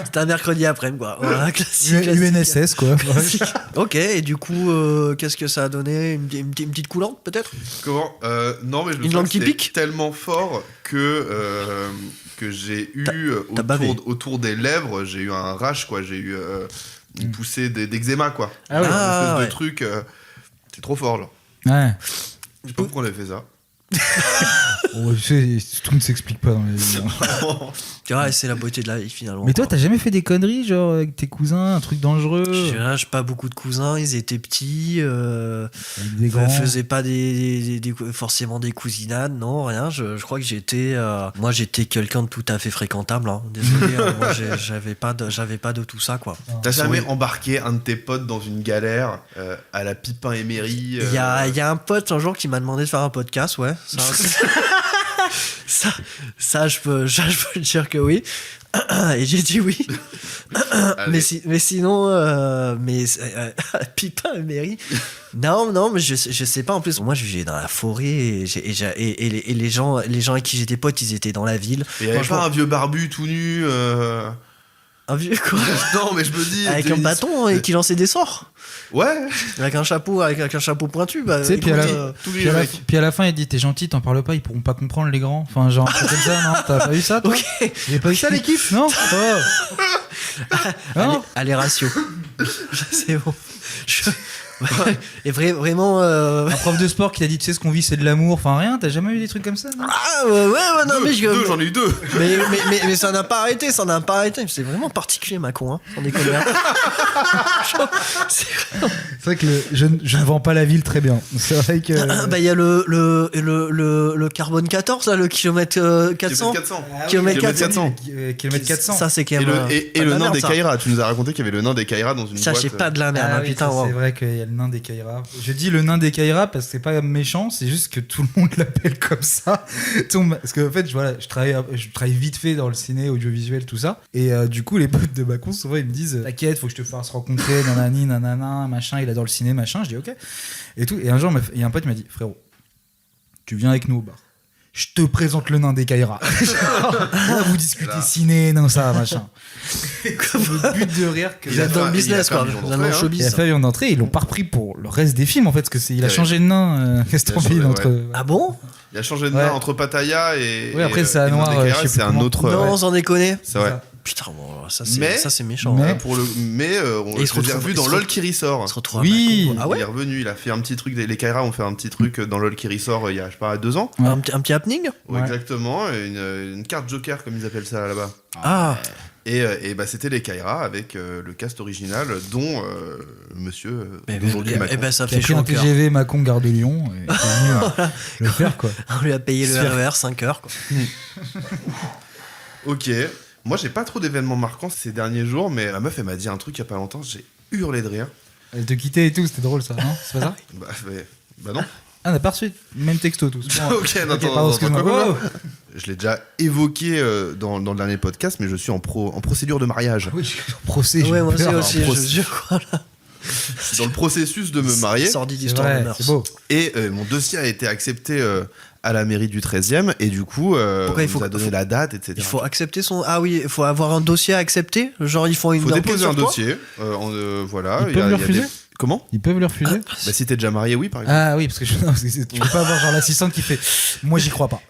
C'était un mercredi après-midi, quoi. Voilà, classique. UNSS, quoi. Ok, et du coup, qu'est-ce que ça a donné une petite coulante, peut-être? Comment Non, mais je me Une souviens langue que qui c'était pique tellement fort que j'ai eu t'as bavé. autour des lèvres, j'ai eu un rash, quoi. J'ai eu une poussée d'eczéma, quoi. Ah ouais. Une espèce ouais. de truc. C'est trop fort, genre. Ouais. Je sais pas pourquoi on avait fait ça. Oh, tu sais, tout ne s'explique pas dans les vie. Ouais, c'est la beauté de la vie, finalement. Mais toi, t'as jamais fait des conneries, genre avec tes cousins, un truc dangereux? J'ai pas beaucoup de cousins, ils étaient petits, Avec des grands. faisaient pas forcément des cousinades, non, rien. Je crois que j'étais quelqu'un de tout à fait fréquentable. Hein. Désolé, moi j'avais pas de tout ça, quoi. T'as jamais embarqué un de tes potes dans une galère à la Pipin Emery Il y a un pote un jour qui m'a demandé de faire un podcast, ouais. Ça, je peux le dire que oui. Et j'ai dit oui. mais sinon, Pipin et Mary. Non, mais je sais pas. En plus, moi, je vivais dans la forêt et les gens avec qui j'étais pote, ils étaient dans la ville. Et il y avait pas un vieux barbu tout nu Un vieux quoi. Non, mais je me dis. Avec un bâton et qui lançait des sorts. Ouais. Avec un chapeau pointu. Bah, Tu sais, écoute, puis à la fin, il dit t'es gentil, t'en parles pas, ils pourront pas comprendre les grands. Enfin, genre, c'est comme ça, non? T'as pas vu ça, toi? Ok. J'ai pas vu ça, l'équipe? Non? Oh. Non. Allez, ratio. C'est bon. Et vraiment. Un prof de sport qui t'a dit, tu sais, ce qu'on vit, c'est de l'amour. Enfin, rien, t'as jamais eu des trucs comme ça, non? Ah ouais, non, mais J'en ai eu 2. Mais ça n'a pas arrêté, C'est vraiment particulier, Macron, hein. On déconne bien. C'est vrai que je ne vends pas la ville très bien. C'est vrai que. Bah, il y a le carbone 14, là, le kilomètre 400. Kilomètre 400. Kilomètre 400. Ça, c'est quand même. Et le nain des Kaira. Tu nous as raconté qu'il y avait le nain des Kaira dans une ça, boîte. c'est pas de la merde, Ah hein, oui, putain. ça, c'est vrai qu'il y a le nain des Kaira. Je dis le nain des Kaira parce que c'est pas méchant, c'est juste que tout le monde l'appelle comme ça. Parce que en fait, je travaille vite fait dans le ciné, audiovisuel, tout ça. Et du coup, les potes de Macron, souvent, ils me disent t'inquiète, faut que je te fasse rencontrer, nanani, nanana, machin, il adore le ciné, machin. Je dis ok. Et tout. Et un jour, il y a un pote qui m'a dit frérot, tu viens avec nous au bar. Je te présente le nain des Kaira. Là, vous discutez ciné, non, ça, machin. Le but de rire que Vous êtes dans le business, quoi. Vous êtes dans le il a showbiz. fait un entrée, ils l'ont pas repris pour le reste des films en fait, parce qu'il a changé de nain. Castorville entre. Ah bon? Il a changé de nain entre Pattaya et. Oui, après, c'est et à le nain noir, des Kaira, je sais c'est plus un comment. autre. Non, sans déconner. C'est vrai. Putain, bon, ça Mais- c'est méchant. mais- hein. On il se l'a retrouve- revu il dans se LOL qui ressort. On se retrouve à Oui. Macron. Ah Il ouais? est revenu, il a fait un petit truc. Les Kaira ont fait un petit truc dans LOL qui ressort il y a, je sais pas, 2 ans. Un petit happening? Ouais, Ouais. exactement. Une carte Joker, comme ils appellent ça là-bas. Ah. Et bah, c'était les Kaira avec le cast original, dont monsieur Mais d'aujourd'hui Macron. eh ben, ça Qui a fait pris chaud un au cœur. TGV Macon Gare de Lyon et qui est venu le faire quoi. On lui a payé le Sphère. RER 5 heures, quoi. Ok. Moi, j'ai pas trop d'événements marquants ces derniers jours, mais ma meuf, elle m'a dit un truc il y a pas longtemps. J'ai hurlé de rire. Elle te quittait et tout, c'était drôle ça, non? C'est pas ça? Bah non. Ah, on n'a pas reçu même texto tous. Bon, Ok, non, attends, pardon, excuse-moi. quoi. Oh. Je l'ai déjà évoqué dans le dernier podcast, mais je suis en procédure de mariage. Oui, je suis en procès. j'ai Ouais, moi peur. aussi, je crois là. Je suis dans le processus de me marier. Sordide C'est histoire de vrai, mœurs. c'est beau. Et mon dossier a été accepté à la mairie du 13e. Et du coup, Pourquoi on nous a donné la date, etc. Il faut accepter son. Ah oui, il faut avoir un dossier à accepter. Genre, ils font une Il faut enquête déposer sur un toi. dossier. Voilà. Ils peuvent le refuser des... Comment? Ils peuvent le refuser? Bah, si t'es déjà marié, oui, par exemple. Ah oui, parce que, non, parce que tu peux pas avoir genre l'assistante qui fait moi j'y crois pas.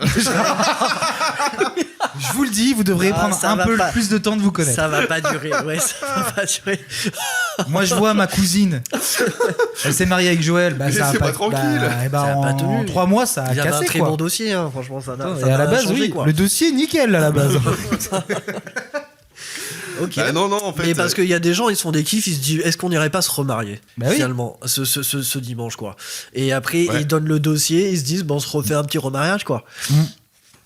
Je vous le dis, vous devriez prendre ça un va peu pas. plus de temps de vous connaître. Ça va pas durer. Ouais, ça va pas durer. Moi je vois ma cousine, elle s'est mariée avec Joël, bah, Mais ça a c'est pas pas tranquille. bah, Ça a en pas tenu. 3 mois ça a Il y avait un cassé très quoi. bon dossier, hein. Franchement, ça n'a Et à la base, changé, oui, quoi. le dossier nickel à la base. Ok. Bah, non, en fait. Mais parce qu'il y a des gens, ils se font des kiffs, ils se disent est-ce qu'on n'irait pas se remarier Bah oui. finalement ce dimanche quoi. Et après Ouais. ils donnent le dossier, ils se disent bon on se refait un petit remariage quoi.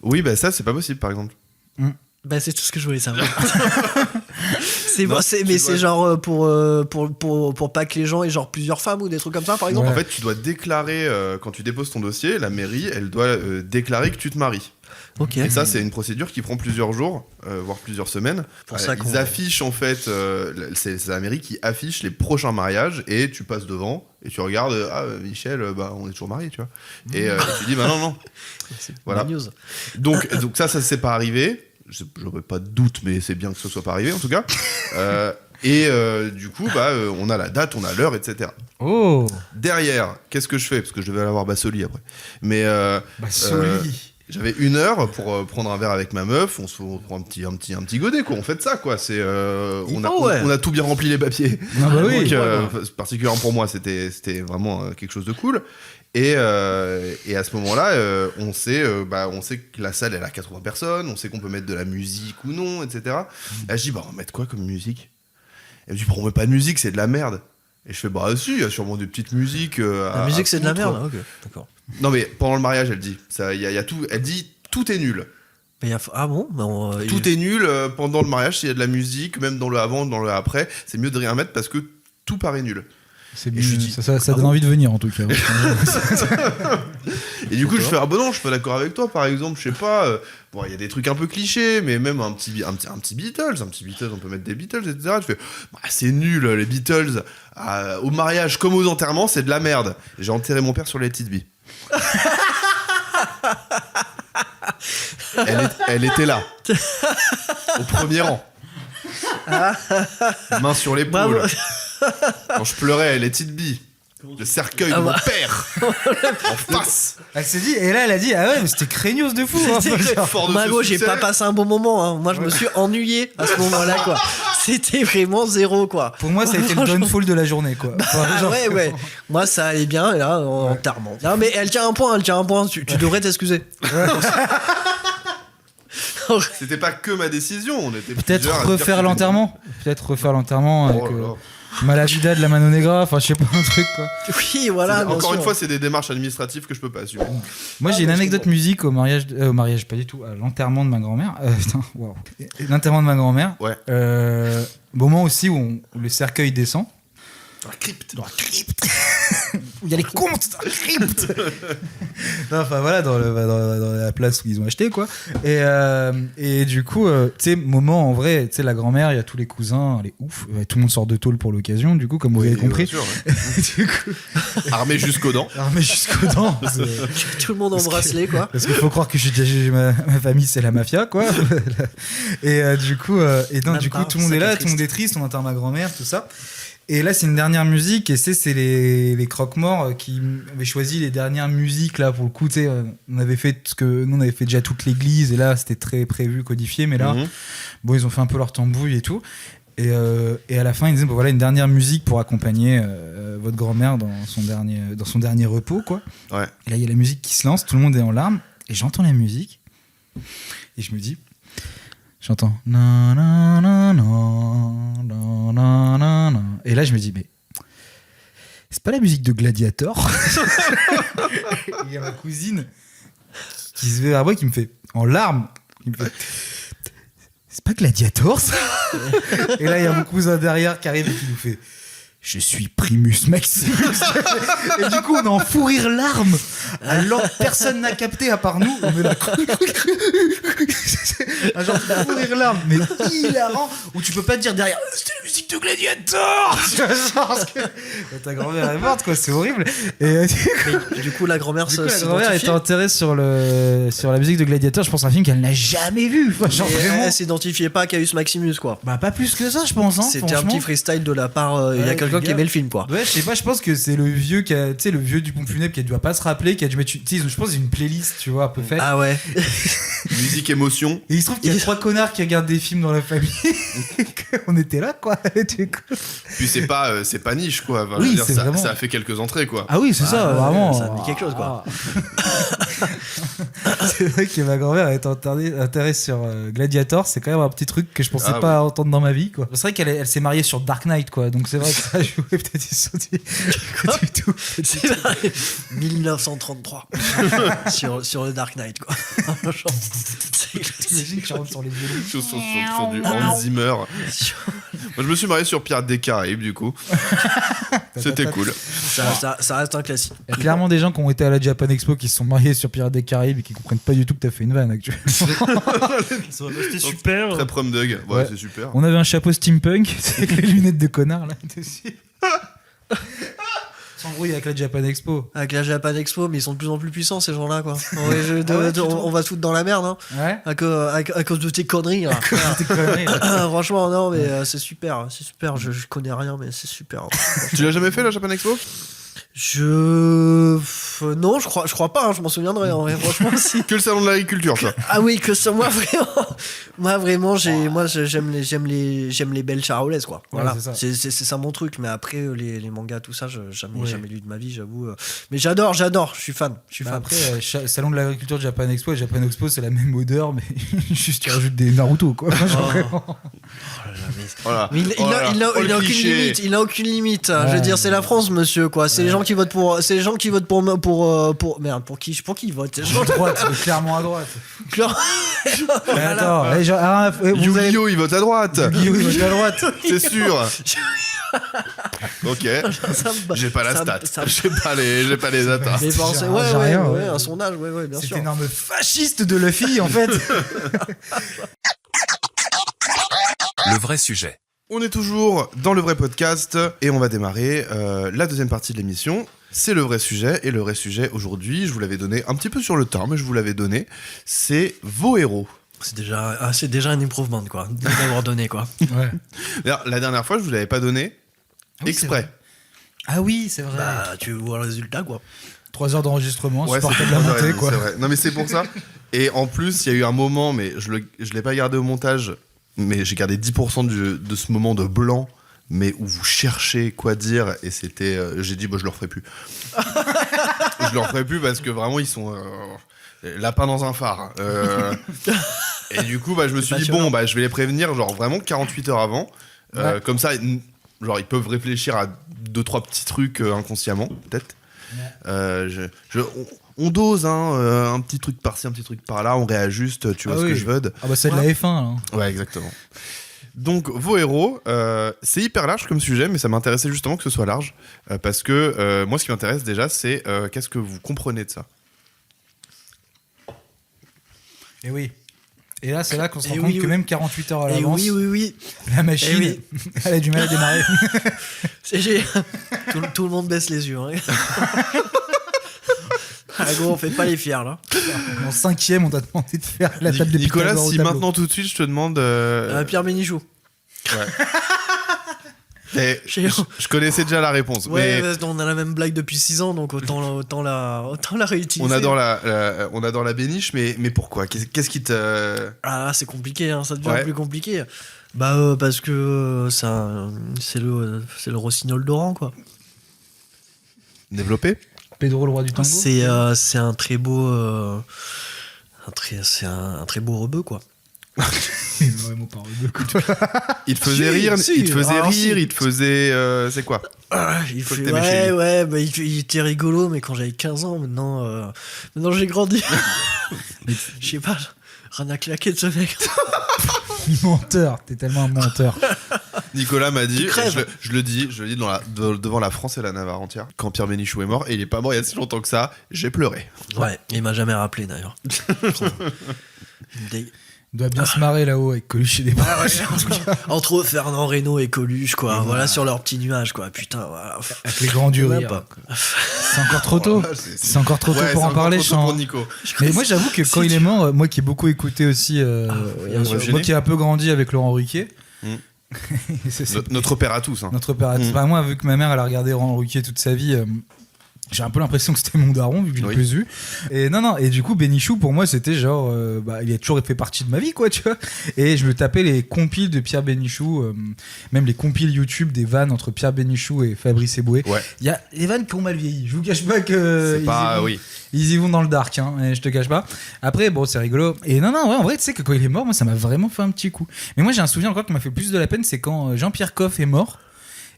Oui, bah ça, c'est pas possible, par exemple. Bah c'est tout ce que je voulais savoir. C'est Non, bon, tu mais dois- c'est genre pour pas que les gens aient genre plusieurs femmes ou des trucs comme ça par exemple. En fait, tu dois déclarer, quand tu déposes ton dossier, la mairie, elle doit déclarer que tu te maries. Ok. Et ça, c'est une procédure qui prend plusieurs jours, voire plusieurs semaines. Pour ça qu'on- Ils affichent, en fait, c'est la mairie qui affiche les prochains mariages, et tu passes devant, et tu regardes, Michel, bah, on est toujours mariés, tu vois. Et tu dis, bah non. Voilà. Bonne news. Donc ça c'est pas arrivé. J'aurais pas de doute, mais c'est bien que ce soit pas arrivé, en tout cas. Du coup, bah, on a la date, on a l'heure, etc. Oh, Derrière, qu'est-ce que je fais? Parce que je devais aller voir Bassoli après. Mais Bassoli. j'avais 1 heure pour prendre un verre avec ma meuf. On prend un petit godet, quoi. On fait de ça, quoi. On a tout bien rempli les papiers. Ah bah oui. Donc, particulièrement pour moi, c'était vraiment quelque chose de cool. Et à ce moment-là, on sait que la salle elle a 80 personnes, on sait qu'on peut mettre de la musique ou non, etc. Et là, je dis bah on va mettre quoi comme musique? Elle me dit on met pas de musique, c'est de la merde. Et je fais bah si, il y a sûrement des petites musiques. La musique c'est de la merde. Ok, d'accord. Non mais pendant le mariage, elle dit ça, il y a tout. Elle dit tout est nul. Mais ah bon? Tout est nul pendant le mariage. S'il y a de la musique, même dans le avant, dans le après, c'est mieux de rien mettre parce que tout paraît nul. C'est Et je bien, dis, ça donne envie de venir en tout cas. Et du coup, je fais ah bon non, je suis pas d'accord avec toi. Par exemple, je sais pas. Bon, il y a des trucs un peu clichés, mais même un petit Beatles, on peut mettre des Beatles, etc. Je fais bah, c'est nul les Beatles. Au mariage comme aux enterrements, c'est de la merde. Et j'ai enterré mon père sur les petites billes. Elle était là, au premier rang. Main sur l'épaule. Bravo. Quand je pleurais, les petites billes. Le cercueil de mon père. En face. Elle s'est dit, et là elle a dit, ah ouais, mais c'était craignos de fou. Hein, Fort de ce Mago, j'ai succès. pas passé un bon moment. Hein. Moi, je me suis ennuyé à ce moment-là, quoi. C'était vraiment zéro, quoi. Pour moi, ça a été le downfall de la journée, quoi. Enfin, genre- Ouais. Moi, ça allait bien, et là, enterrement. Non, mais elle tient un point. Tu devrais t'excuser. C'était pas que ma décision. On était Peut-être plusieurs à dire refaire que l'enterrement. Peut-être refaire l'enterrement avec Oh là là. Malavida de la Mano Negra. Enfin, je sais pas, un truc, quoi. Oui, voilà. bien Encore sûr. une fois, c'est des démarches administratives que je peux pas assumer. Moi, j'ai une mais je anecdote comprends. musique au mariage, pas du tout, à l'enterrement de ma grand-mère. Putain, waouh. L'enterrement de ma grand-mère. Ouais. Moment aussi où le cercueil descend. Dans la crypte. Dans la crypte. Où il y a les comptes dans la crypte. Non, enfin voilà, dans la place où ils ont acheté, quoi. Et du coup, tu sais, moment en vrai, tu sais, la grand-mère, il y a tous les cousins, elle est ouf. Tout le monde sort de tôle pour l'occasion, du coup, comme vous avez compris. Bien sûr, ouais. Du coup, Armé jusqu'aux dents. armé jusqu'aux dents. Tout le monde en bracelet, quoi. Parce qu'il faut croire que ma famille, c'est la mafia, quoi. Et du coup, tout le monde est là, tout le monde est triste, on entend ma grand-mère, tout ça. Et là, c'est une dernière musique, et c'est les Croque-Morts qui avaient choisi les dernières musiques, là, pour le coup, tu sais, on avait fait déjà toute l'église, et là, c'était très prévu, codifié, mais là, bon, ils ont fait un peu leur tambouille et tout. Et à la fin, ils disaient, bon, voilà, une dernière musique pour accompagner votre grand-mère dans son dernier repos, quoi. Ouais. Et là, il y a la musique qui se lance, tout le monde est en larmes, et j'entends la musique, et je me dis, j'entends na na na na na na na na. Et là je me dis mais c'est pas la musique de Gladiator. Il y a ma cousine qui se fait vers moi qui me fait en larmes, qui me fait c'est pas Gladiator ça. Et là il y a mon cousin derrière qui arrive et qui nous fait je suis Primus Maximus. Et du coup, on est en fou rire larmes. Alors personne n'a capté à part nous. On est là. Un genre de fou rire larmes, mais hilarant. Où tu peux pas te dire derrière c'était la musique de Gladiator. Tu vois, genre, parce que ta grand-mère est morte, quoi. C'est horrible. Et Du coup, la grand-mère la grand-mère était enterrée sur la musique de Gladiator. Je pense un film qu'elle n'a jamais vu. Enfin, genre vraiment. Elle s'identifiait pas à Caius Maximus, quoi. Bah pas plus que ça, je pense. Hein, C'était un petit freestyle de la part. Il y a quelqu'un qui aimait le film, quoi. Ouais, je sais pas, je pense que c'est le vieux tu sais, le vieux du pompe funèbre qui doit pas se rappeler, qui a dû mettre, tu sais, je pense une playlist, tu vois, un peu faite. Ah ouais. Musique émotion. Et il se trouve qu'il y a 3 connards qui regardent des films dans la famille. On était là, quoi. Du coup. Puis c'est pas niche, quoi. Enfin, Oui, je veux dire, c'est ça, vraiment- ça a fait quelques entrées, quoi. Ah oui, c'est ça, vraiment. Ça me dit quelque chose, quoi. C'est vrai que ma grand-mère est enterrée sur Gladiator, c'est quand même un petit truc que je pensais Ah pas entendre dans ma vie, quoi. C'est vrai qu'elle s'est mariée sur Dark Knight, quoi. Donc c'est vrai que ça a joué peut-être ils se sont dit, pas du tout. C'est vrai. 1933. sur le Dark Knight, quoi. T'imagines qu'il rentre sur les vélos. Sur du Hans Zimmer. Moi, je me suis marié sur Pirates des Caraïbes, du coup. C'était cool. Ça reste un classique. Il y a clairement des gens qui ont été à la Japan Expo qui se sont mariés sur Pirates des Caraïbes et qui comprennent pas du tout que t'as fait une vanne actuellement. C'était super. Très prom dog. Ouais, Ouais. c'est super. On avait un chapeau steampunk avec les lunettes de connard là dessus. S'embrouille avec la Japan Expo. Avec la Japan Expo, mais ils sont de plus en plus puissants, ces gens-là, quoi. On va se foutre dans la merde, hein. Ouais. À cause de tes conneries, là. C'était conneries, là. Franchement, non, mais c'est super. C'est super. Je connais rien, mais c'est super. Tu l'as jamais fait, la Japan Expo? Non, je crois pas, hein, je m'en souviendrai, en vrai, franchement, si. Que le salon de l'agriculture, ça. Ah oui, que ça, moi vraiment, j'aime les belles charolaises, quoi. Voilà, c'est ça. c'est ça mon truc. Mais après, les mangas, tout ça, jamais lu de ma vie, j'avoue. Mais j'adore, je suis fan. Après, salon de l'agriculture de Japan Expo et Japan Expo, c'est la même odeur, mais juste tu rajoutes des Naruto, quoi. Genre, vraiment. Voilà. Mais il a aucune limite. Il a aucune limite. Je veux dire, c'est la France, monsieur, quoi. C'est les gens qui votent pour. C'est les gens qui votent pour merde. Pour qui ils votent? À droite, clairement à droite. Mais Voilà. attends, Yu-Gi-Oh! Il vote à droite. Yu-Gi-Oh! Il vote à droite. C'est sûr. Ok. Ça me- J'ai pas la ça me- stat. ça me- J'ai pas les datas. Mais pensez, J'ai ouais, rien, ouais, ouais. un sondage, ouais, bien Cet sûr. énorme fasciste de Luffy, en fait. Le vrai sujet. On est toujours dans le vrai podcast et on va démarrer la deuxième partie de l'émission. C'est le vrai sujet, et le vrai sujet aujourd'hui, je vous l'avais donné un petit peu sur le temps, mais je vous l'avais donné, c'est vos héros. C'est déjà un improvement, quoi, d'avoir donné, quoi. Ouais. D'ailleurs, la dernière fois, je vous l'avais pas donné Oui, exprès. Ah oui, c'est vrai. Bah, tu vois le résultat, quoi. 3 heures d'enregistrement, Ouais, supporter c'est de la vrai, montée, quoi. c'est vrai. Non, mais c'est pour ça. Et en plus, il y a eu un moment, mais je l'ai pas gardé au montage, mais j'ai gardé 10% de ce moment de blanc, mais où vous cherchez quoi dire, et c'était. J'ai dit, bah, je le referai plus. Je le referai plus parce que vraiment, ils sont. Lapin dans un phare. Et du coup, bah, je me suis dit, bon, bah, je vais les prévenir, genre vraiment 48 heures avant. Ouais. Comme ça, genre, ils peuvent réfléchir à 2-3 petits trucs inconsciemment, peut-être. Ouais. On dose, hein, un petit truc par-ci, un petit truc par-là, on réajuste, tu vois ce que je veux. Ah bah c'est de la F1, là. Ouais, exactement. Donc, vos héros, c'est hyper large comme sujet, mais ça m'intéressait justement que ce soit large, parce que moi, ce qui m'intéresse déjà, c'est qu'est-ce que vous comprenez de ça. Et oui. Et là, c'est là qu'on se rend compte que même 48 heures à Et l'avance, oui. la machine, elle a du mal à démarrer. Tout le monde baisse les yeux. Hein. Ah, gros, on fait pas les fiers, là. En 5e, on t'a demandé de faire la table de Nicolas, Pythagore au si tableau. maintenant tout de suite je te demande. Pierre Bénichou. Ouais. Je connaissais déjà la réponse. Ouais, mais on a la même blague depuis 6 ans, donc autant la réutiliser. on adore la béniche, mais pourquoi ? Qu'est-ce qui te. Ah là, c'est compliqué, hein, ça devient plus compliqué. Bah, parce que c'est le rossignol d'Oran, quoi. Développé ? Pedro, le roi du tango. C'est un très beau. C'est un très beau rebeu, quoi. Vraiment pas rebeu, quoi. Il te faisait rire, il te faisait. C'est quoi ? Ouais, bah, il était rigolo, mais quand j'avais 15 ans, maintenant j'ai grandi. Je sais pas, rien à claquer de ce mec. Menteur, t'es tellement un menteur. Nicolas m'a dit, je le dis devant la France et la Navarre entière, quand Pierre Bénichou est mort, et il est pas mort il y a si longtemps que ça, j'ai pleuré. Ouais, il m'a jamais rappelé d'ailleurs. Il doit bien se marrer là-haut avec Coluche et des entre Fernand Reynaud et Coluche, quoi. Voilà, sur leur petit nuage, quoi. Putain, voilà. Avec les grands du rire. C'est encore trop tôt. C'est encore trop tôt pour en parler, pour Nico. Mais moi, j'avoue que quand il est mort, moi qui ai beaucoup écouté aussi, moi qui ai un peu grandi avec Laurent Ruquier. Notre père à tous. Hein. Notre père à tous. Bah, moi, vu que ma mère, elle a regardé Laurent Ruquier toute sa vie. J'ai un peu l'impression que c'était mon daron vu que je l'ai plus vu. Et non, et du coup Bénichou pour moi c'était genre il a toujours fait partie de ma vie, quoi, tu vois. Et je me tapais les compiles de Pierre Bénichou, même les compiles YouTube des vannes entre Pierre Bénichou et Fabrice Eboué. Il y a les vannes qui ont mal vieilli. Je vous cache pas que ils y vont dans le dark, hein, et je te cache pas. Après bon, c'est rigolo. Et non, ouais, en vrai tu sais que quand il est mort, moi ça m'a vraiment fait un petit coup. Mais moi j'ai un souvenir encore qui m'a fait plus de la peine, c'est quand Jean-Pierre Coff est mort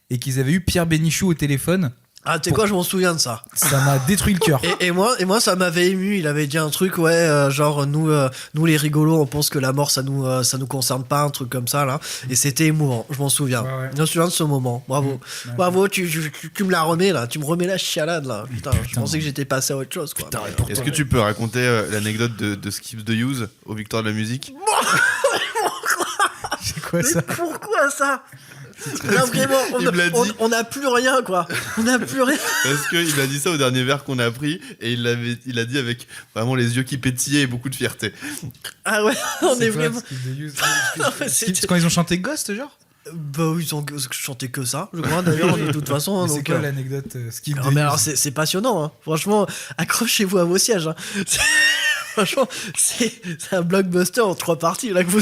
et qu'ils avaient eu Pierre Bénichou au téléphone. Ah, tu sais quoi, je m'en souviens de ça. Ça m'a détruit le cœur. Et moi, ça m'avait ému. Il avait dit un truc, genre nous les rigolos, on pense que la mort, ça nous concerne pas, un truc comme ça là. Et c'était émouvant. Je m'en souviens. Ouais. Je me souviens de ce moment. Bravo, bravo. Tu me la remets là. Tu me remets la chialade là. Putain. Je pensais que j'étais passé à autre chose, quoi. Putain, est-ce que tu peux raconter l'anecdote de Skips the Use aux Victoires de la musique? C'est quoi ça? Pourquoi ça? Là, vraiment, on n'a plus rien, quoi. On n'a plus rien. Parce qu'il m'a dit ça au dernier verre qu'on a pris et il a dit avec vraiment les yeux qui pétillaient et beaucoup de fierté. Ah ouais, on est vraiment. C'est quand ils ont chanté Ghost, genre? Bah oui, ils ont chanté que ça, je crois, d'ailleurs, de toute façon. C'est quoi l'anecdote mais alors, c'est passionnant, hein. Franchement, accrochez-vous à vos sièges. Hein. Franchement, c'est un blockbuster en 3 parties, là, que vous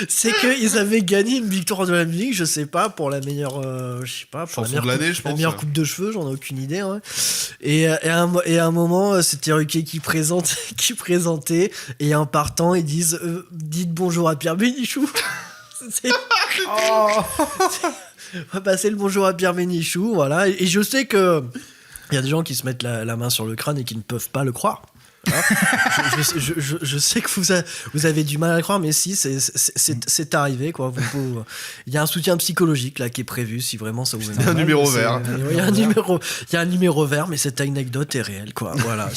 c'est qu'ils avaient gagné une victoire de la musique, je sais pas, pour la meilleure, je sais pas, pour la meilleure coupe de cheveux, j'en ai aucune idée. Ouais. Et à un moment, c'était Ruquier qui présentait, et en partant, ils disent dites bonjour à Pierre Bénichou. On va passer le bonjour à Pierre Bénichou, voilà. Et je sais que il y a des gens qui se mettent la main sur le crâne et qui ne peuvent pas le croire. Je sais que vous avez du mal à le croire, mais si, c'est arrivé, quoi. Il y a un soutien psychologique là qui est prévu si vraiment ça vous met un numéro vert. Il y a un numéro vert, mais cette anecdote est réelle, quoi. Voilà.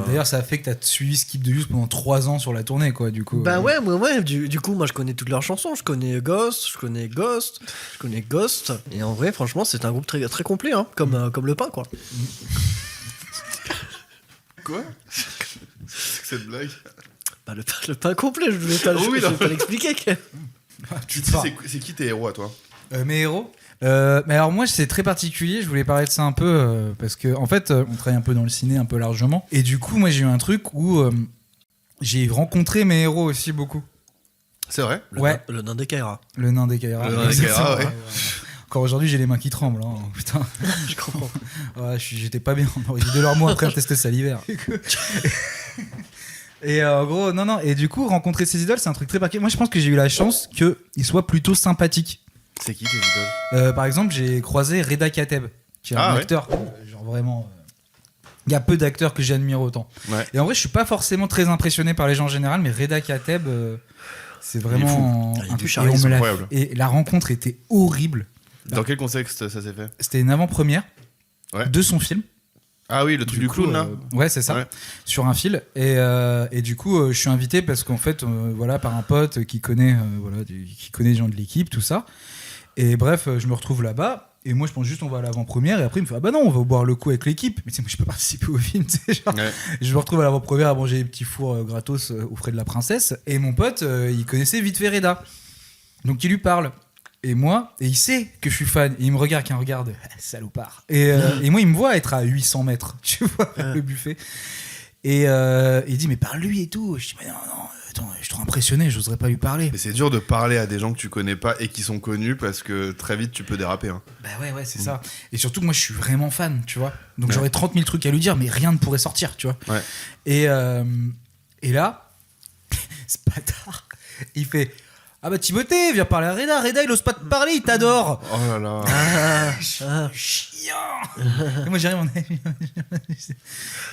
D'ailleurs, ça a fait que t'as suivi Skip the Use pendant 3 ans sur la tournée, quoi. Du coup. Bah ouais. Du coup, moi, je connais toutes leurs chansons. Je connais Ghost, je connais Ghost. Et en vrai, franchement, c'est un groupe très très complet, hein, comme le pain, quoi. Quoi? C'est cette blague? Bah, le pain complet, je vais pas, Oui, je non. vais pas l'expliquer. Tu te parles. C'est qui tes héros à toi? Mes héros mais alors moi c'est très particulier, je voulais parler de ça un peu parce que en fait on travaille un peu dans le ciné un peu largement et du coup moi j'ai eu un truc où j'ai rencontré mes héros aussi beaucoup. C'est vrai? Le nain des Kaira. Le nain des Kaira. Le nain des Kaira, ouais. Encore aujourd'hui j'ai les mains qui tremblent hein. Putain. Je comprends. Ouais, j'étais pas bien, on aurait dit 2 leur mois après un test salivaire. Et en gros, non, et du coup, rencontrer ses idoles, c'est un truc très particulier. Moi, je pense que j'ai eu la chance qu'ils soient plutôt sympathiques. C'est qui tes idoles? Par exemple, j'ai croisé Reda Kateb, qui est un acteur, genre vraiment. Il y a peu d'acteurs que j'admire autant. Ouais. Et en vrai, je suis pas forcément très impressionné par les gens en général, mais Reda Kateb, c'est vraiment un truc. Et la rencontre était horrible. Dans quel contexte ça s'est fait? C'était une avant-première de son film. Ah oui, le truc du clown là. Ouais, c'est ça. Ouais. Sur un fil. Et du coup, je suis invité parce qu'en fait, voilà, par un pote qui connaît, qui connaît les gens de l'équipe, tout ça. Et bref, je me retrouve là-bas. Et moi, je pense juste on va à l'avant-première. Et après, il me fait ah bah non, on va boire le coup avec l'équipe. Mais tu sais, moi, je peux participer au film. Tu sais, genre. Ouais. Je me retrouve à l'avant-première à manger des petits fours gratos aux frais de la princesse. Et mon pote, il connaissait vite fait Reda. Donc, il lui parle. Et moi, il sait que je suis fan. Et il me regarde, qu'un regard de salopard. Et moi, il me voit être à 800 mètres, tu vois, le buffet. Et il dit, mais parle-lui et tout. Je dis, mais non, attends, je suis trop impressionné, j'oserais pas lui parler. Mais c'est dur de parler à des gens que tu connais pas et qui sont connus parce que très vite, tu peux déraper. Hein. Bah ouais, c'est ça. Et surtout que moi, je suis vraiment fan, tu vois. Donc j'aurais 30 000 trucs à lui dire, mais rien ne pourrait sortir, tu vois. Ouais. Et là, c'est pas tard. Il fait... Ah bah Timothée, viens parler à Reda. Reda, il ose pas te parler, il t'adore. Oh là là. Chiant. Et moi j'arrive,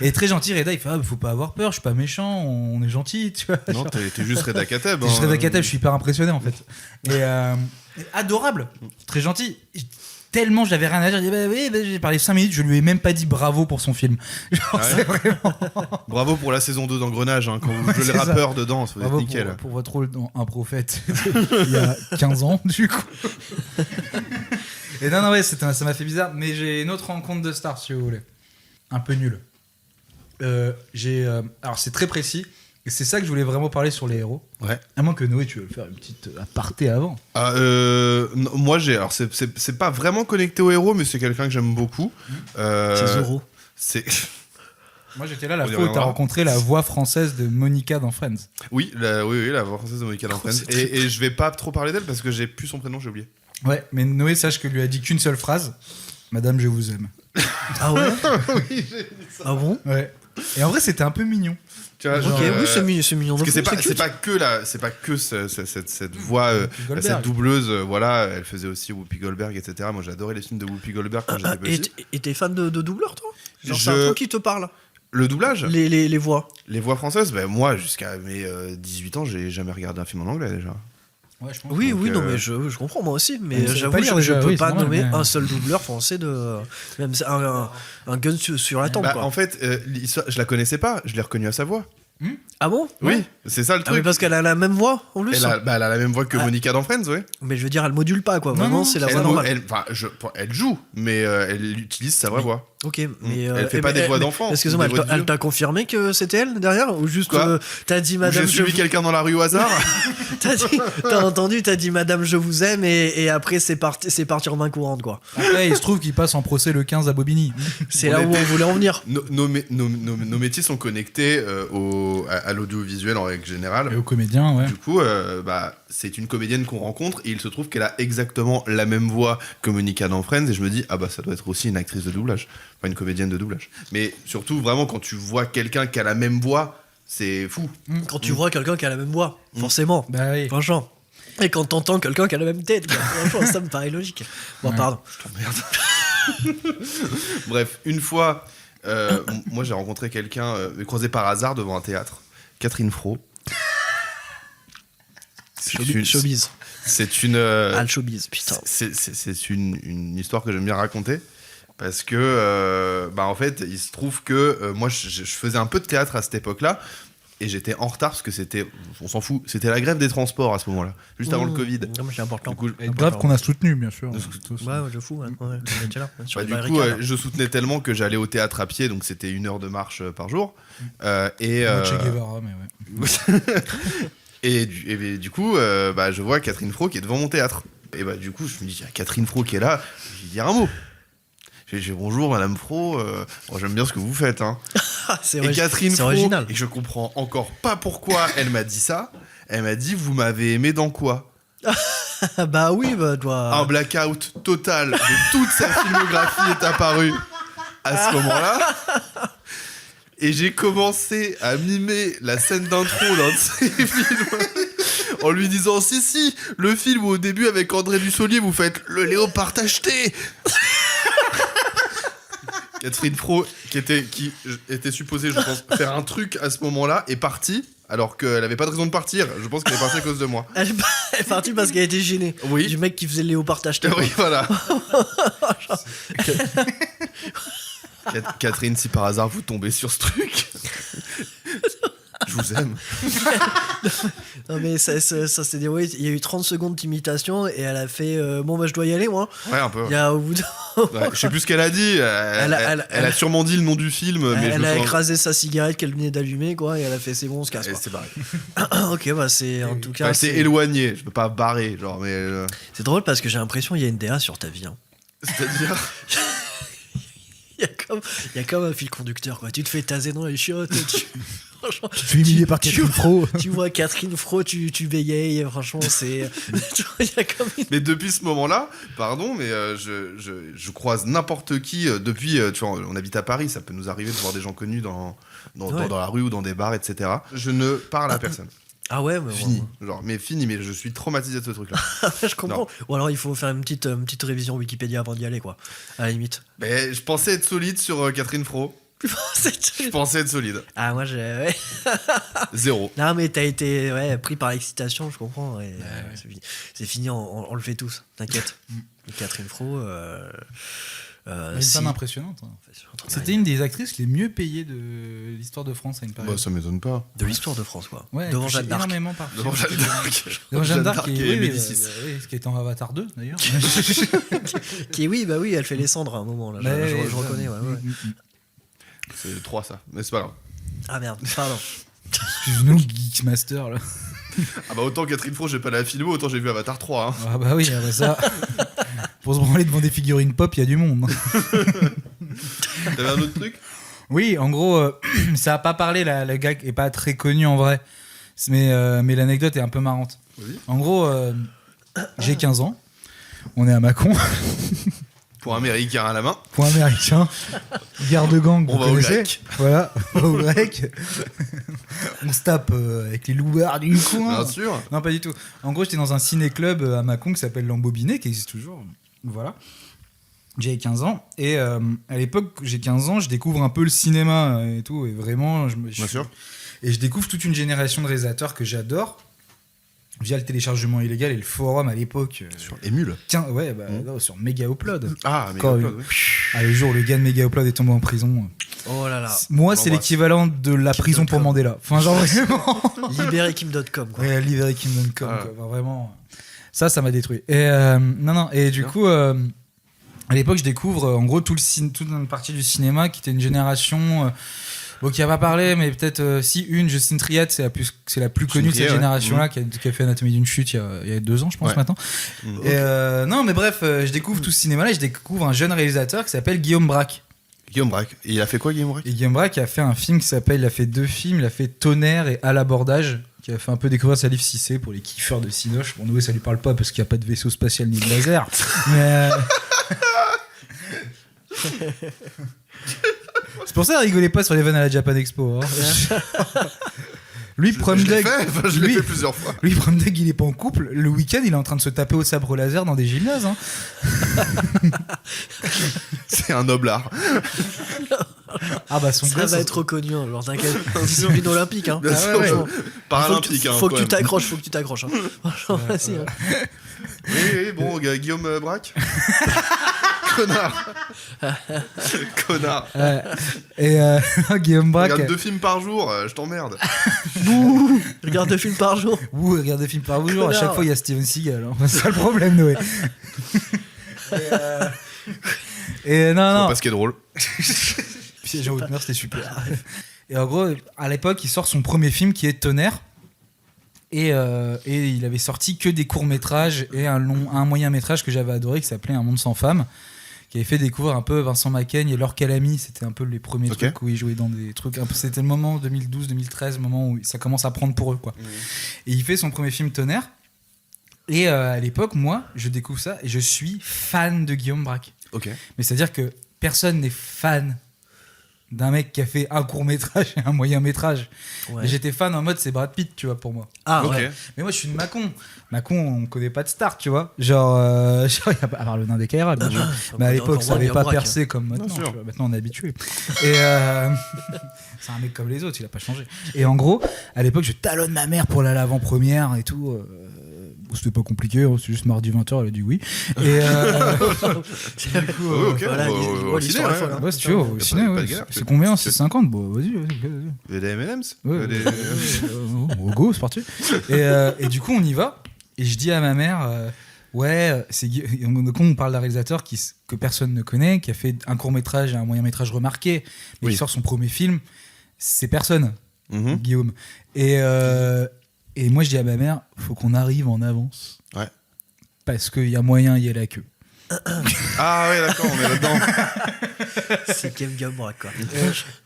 et très gentil, Reda, il fait faut pas avoir peur, je suis pas méchant, on est gentil, tu vois. Non, t'es juste Reda Kateb. T'es juste Reda Kateb, je suis hyper impressionné en fait. Et adorable, très gentil. Tellement j'avais rien à dire, j'ai parlé 5 minutes, je lui ai même pas dit bravo pour son film. Genre, c'est vraiment... Bravo pour la saison 2 d'Engrenage, hein, quand vous jouez les rappeurs dedans, ça va être nickel. Pour votre rôle dans Un Prophète, il y a 15 ans, du coup. Et non, ça m'a fait bizarre, mais j'ai une autre rencontre de stars, si vous voulez. Un peu nul. Alors, c'est très précis. Et c'est ça que je voulais vraiment parler sur les héros. Ouais. À moins que Noé, tu veux faire une petite aparté avant. Moi, alors c'est pas vraiment connecté aux héros, mais c'est quelqu'un que j'aime beaucoup. C'est Zorro. Moi, j'étais là la fois où t'as rencontré la voix française de Monica dans Friends. Oui, la voix française de Monica dans Friends. Et je vais pas trop parler d'elle parce que j'ai plus son prénom, j'ai oublié. Ouais, mais Noé, sache que lui a dit qu'une seule phrase. Madame, je vous aime. Ah ouais? Oui, j'ai dit ça. Ah bon? Ouais. Et en vrai, c'était un peu mignon. Tu vois, genre, oui, c'est mignon. Parce que c'est pas que cette voix, cette doubleuse, voilà, elle faisait aussi Whoopi Goldberg, etc. Moi, j'adorais les films de Whoopi Goldberg quand j'étais petit. Et t'es fan de doubleur, toi? Genre, c'est un truc qui te parle? Le doublage? Les voix. Les voix françaises? Ben, moi, jusqu'à mes 18 ans, j'ai jamais regardé un film en anglais, déjà. Ouais, je pense. Oui, non, mais je comprends moi aussi, mais j'avoue, je peux pas nommer un seul doubleur français de. Même un gun sur la tempe, quoi. En fait, je la connaissais pas, je l'ai reconnue à sa voix. Ah bon? Oui, c'est ça le truc. Mais parce qu'elle a la même voix en plus. Elle a la même voix que Monica dans Friends, oui. Mais je veux dire, elle module pas, quoi. Vraiment, c'est la voix normale. Elle joue, mais elle utilise sa vraie voix. Ok, mais elle fait pas des voix d'enfant. Excuse-moi, elle t'a confirmé que c'était elle derrière? Ou juste t'as dit madame. J'ai suivi quelqu'un dans la rue au hasard? T'as entendu, t'as dit madame, je vous aime, et après c'est parti en main courante, quoi. Après, il se trouve qu'il passe en procès le 15 à Bobigny. C'est là où on voulait en venir. Nos métiers sont connectés à l'audiovisuel en règle générale. Et aux comédiens, ouais. Du coup, c'est une comédienne qu'on rencontre et il se trouve qu'elle a exactement la même voix que Monica dans Friends et je me dis, ça doit être aussi une actrice de doublage, pas une comédienne de doublage. Mais surtout, vraiment, quand tu vois quelqu'un qui a la même voix, c'est fou. Quand tu vois quelqu'un qui a la même voix, forcément. Bah oui. Franchement. Et quand t'entends quelqu'un qui a la même tête, franchement, ça me paraît logique. Bon, pardon. Je t'emmerde. Bref, une fois, moi j'ai rencontré quelqu'un, croisé par hasard devant un théâtre, Catherine Fro. Showbiz. C'est une. Le showbiz, putain. C'est une histoire que j'aime bien raconter. Parce que, en fait, il se trouve que moi, je faisais un peu de théâtre à cette époque-là. et j'étais en retard parce que on s'en fout, c'était la grève des transports à ce moment-là, juste avant le Covid. Non, mais c'est important. Du coup, Grave qu'on a soutenu, bien sûr. Ouais, je fous. Ouais. On était là, sur les du coup, barricades. je soutenais tellement que j'allais au théâtre à pied, donc c'était 1 heure de marche par jour. Et Che Guevara, mais ouais. et du coup, je vois Catherine Fro qui est devant mon théâtre. Et du coup, je me dis, il y a Catherine Fro qui est là, je lui dis un mot. Je dis bonjour Madame Fro, j'aime bien ce que vous faites. Hein. Et Catherine Fro, original. et je comprends encore pas pourquoi elle m'a dit ça. Elle m'a dit, vous m'avez aimé dans quoi? Bah oui, toi. Un blackout total de toute sa filmographie est apparu à ce moment-là. Et j'ai commencé à mimer la scène d'intro d'un de ses films en lui disant si, le film où au début avec André Dussolier vous faites le léopard tacheté. Catherine Fro, qui était supposée, je pense, faire un truc à ce moment-là, est partie, alors qu'elle avait pas de raison de partir. Je pense qu'elle est partie à cause de moi. Elle est partie parce qu'elle était gênée. Oui. Du mec qui faisait le léopard tacheté. Oui, voilà. Catherine, si par hasard vous tombez sur ce truc, je vous aime. Non mais ça s'est déroulé, il y a eu 30 secondes d'imitation et elle a fait je dois y aller moi. Ouais, un peu. Il y a au bout de... je sais plus ce qu'elle a dit. Elle a sûrement dit le nom du film, mais elle a écrasé sa cigarette qu'elle venait d'allumer quoi et elle a fait c'est bon on se casse. C'est barré. Ok c'est en tout cas. C'est éloigné, je peux pas barrer genre mais. C'est drôle parce que j'ai l'impression qu'il y a une DA sur ta vie. Hein. C'est-à-dire. Il y a comme un fil conducteur quoi. Tu te fais taser dans les chiottes. Tu te fais humilier par Catherine Fro. Tu vois Catherine Fro, tu bégayes. Franchement, c'est. Mais depuis ce moment-là, pardon, mais je croise n'importe qui depuis. Tu vois, on habite à Paris, ça peut nous arriver de voir des gens connus dans la rue ou dans des bars, etc. Je ne parle à personne. Ah ouais, mais fini. Genre, mais fini, mais je suis traumatisé de ce truc-là. Je comprends. Non. Ou alors il faut faire une petite révision Wikipédia avant d'y aller, quoi. À la limite. Mais je pensais être solide sur Catherine Fro. Je pensais être solide. Ah, moi, ouais. 0. Non, mais t'as été pris par l'excitation, je comprends. Ouais. C'est fini, on le fait tous, t'inquiète. Catherine Fro. Une femme impressionnante. Hein. C'était une des actrices les mieux payées de l'histoire de France à une période. Ça m'étonne pas. De l'histoire de France, quoi. Ouais, devant Jeanne d'Arc. Énormément par. Devant Jeanne d'Arc. Devant Jeanne d'Arc et Médicis. Ce qui est en Avatar 2 d'ailleurs. Oui, elle fait les cendres à un moment. Là. Je reconnais, ouais. C'est le 3 ça, mais c'est pas grave. Ah merde, pardon. Excuse-nous, Geeksmaster là. Ah bah autant Catherine Fro, j'ai pas la filmo, autant j'ai vu Avatar 3. Hein. Ah bah oui, ça. Pour se branler devant des figurines pop, il y a du monde. T'avais un autre truc ? Oui, en gros, ça a pas parlé, la gag est pas très connue en vrai. Mais l'anecdote est un peu marrante. Oui. En gros, j'ai 15 ans. On est à Mâcon. Pour américain à la main. Pour américain. Guerre de gang, on va au grec. Voilà, on va au grec. On se tape avec les loupards du coin. Bien sûr. Non, pas du tout. En gros, j'étais dans un ciné-club à Mâcon qui s'appelle Lambobinet, qui existe toujours. Voilà. J'avais 15 ans. Et à l'époque, j'ai 15 ans, je découvre un peu le cinéma et tout. Et vraiment, Bien sûr. Et je découvre toute une génération de réalisateurs que j'adore. Via le téléchargement illégal et le forum à l'époque. Sur Emule. Ouais, non, sur Megaupload. Ah, Megaupload, oui. Le jour où le gars de Megaupload est tombé en prison. Oh là là. Moi, c'est l'équivalent de la prison pour Mandela. Enfin, genre vraiment. Liberikim.com, quoi. Ouais, Liberikim.com, quoi. Enfin, vraiment. Ça m'a détruit. Et Et du coup, à l'époque, je découvre en gros toute une partie du cinéma qui était une génération. Qui a pas parlé, mais peut-être Justine Triet, c'est la plus connue de cette génération-là, qui a fait Anatomie d'une chute il y a 2 ans, je pense, maintenant. Et non, mais bref, je découvre tout ce cinéma-là et je découvre un jeune réalisateur qui s'appelle Guillaume Braque. Guillaume Braque. Et il a fait quoi, Guillaume Braque ? Et Guillaume Braque a fait un film qui s'appelle, il a fait 2 films, il a fait Tonnerre et À l'abordage, qui a fait un peu découvrir Salif Cissé pour les kiffeurs de Cinoche. Bon, nous, ça lui parle pas parce qu'il n'y a pas de vaisseau spatial ni de laser. Mais. C'est pour ça qu'il rigolait pas sur les vannes à la Japan Expo. Hein. Lui, Promdeg, je l'ai fait plusieurs fois. Lui, Promdeg, il est pas en couple. Le week-end, il est en train de se taper au sabre laser dans des gymnases. Hein. C'est un noble art. Ah bah son ça va être reconnu, hein, genre t'inquiète. Discipline olympique, hein. Bien sûr, ouais. Paralympique. Faut que tu t'accroches. Hein. Franchement, vas-y. Hein. Oui, bon, Guillaume Braque. Connard. Et Guillaume Braque. Regarde 2 films par jour, je t'emmerde. Je regarde 2 films par jour. Ouh, regarde des films par jour. À chaque Connard. fois, il y a Steven Seagal. Hein. C'est ça le problème, Noé. Et non. Pas ce qui est drôle. Puis Jean Whitmer, c'était super. Et en gros, à l'époque, il sort son premier film qui est Tonnerre. Et il avait sorti que des courts-métrages et un moyen-métrage que j'avais adoré qui s'appelait Un monde sans femmes, qui avait fait découvrir un peu Vincent Macaigne et Laure Calamy. C'était un peu les premiers trucs où ils jouaient dans des trucs. C'était le moment 2012-2013, le moment où ça commence à prendre pour eux, quoi. Et il fait son premier film Tonnerre. Et à l'époque, moi, je découvre ça et je suis fan de Guillaume Braque. Mais c'est-à-dire que personne n'est fan d'un mec qui a fait un court-métrage et un moyen-métrage. Ouais. J'étais fan en mode c'est Brad Pitt, tu vois, pour moi. Ah ouais. Mais moi, je suis de Mâcon. Mâcon, on connaît pas de star, tu vois. Genre, à part le nain des Kaira, bien sûr. Mais à l'époque, ça avait pas percé comme maintenant. Tu vois. Maintenant, on est habitué. Et c'est un mec comme les autres, il a pas changé. Et en gros, à l'époque, je talonne ma mère pour aller à l'avant-première et tout. C'était pas compliqué, c'est juste mardi 20h, elle a dit oui. Et du coup, voilà, l'histoire est folle. Ouais, si tu veux, au ciné, c'est combien? C'est 50? Bon, vas-y. Des M&M's? Go, c'est parti. Et du coup, on y va. Et je dis à ma mère, on parle d'un réalisateur que personne ne connaît, qui a fait un court-métrage et un moyen-métrage remarqué, mais qui sort son premier film. C'est personne, Guillaume. Et moi, je dis à ma mère, faut qu'on arrive en avance. Ouais. Parce qu'il y a moyen, il y a la queue. Ah ouais, d'accord, on est là-dedans. C'est Guillaume Braque, quoi.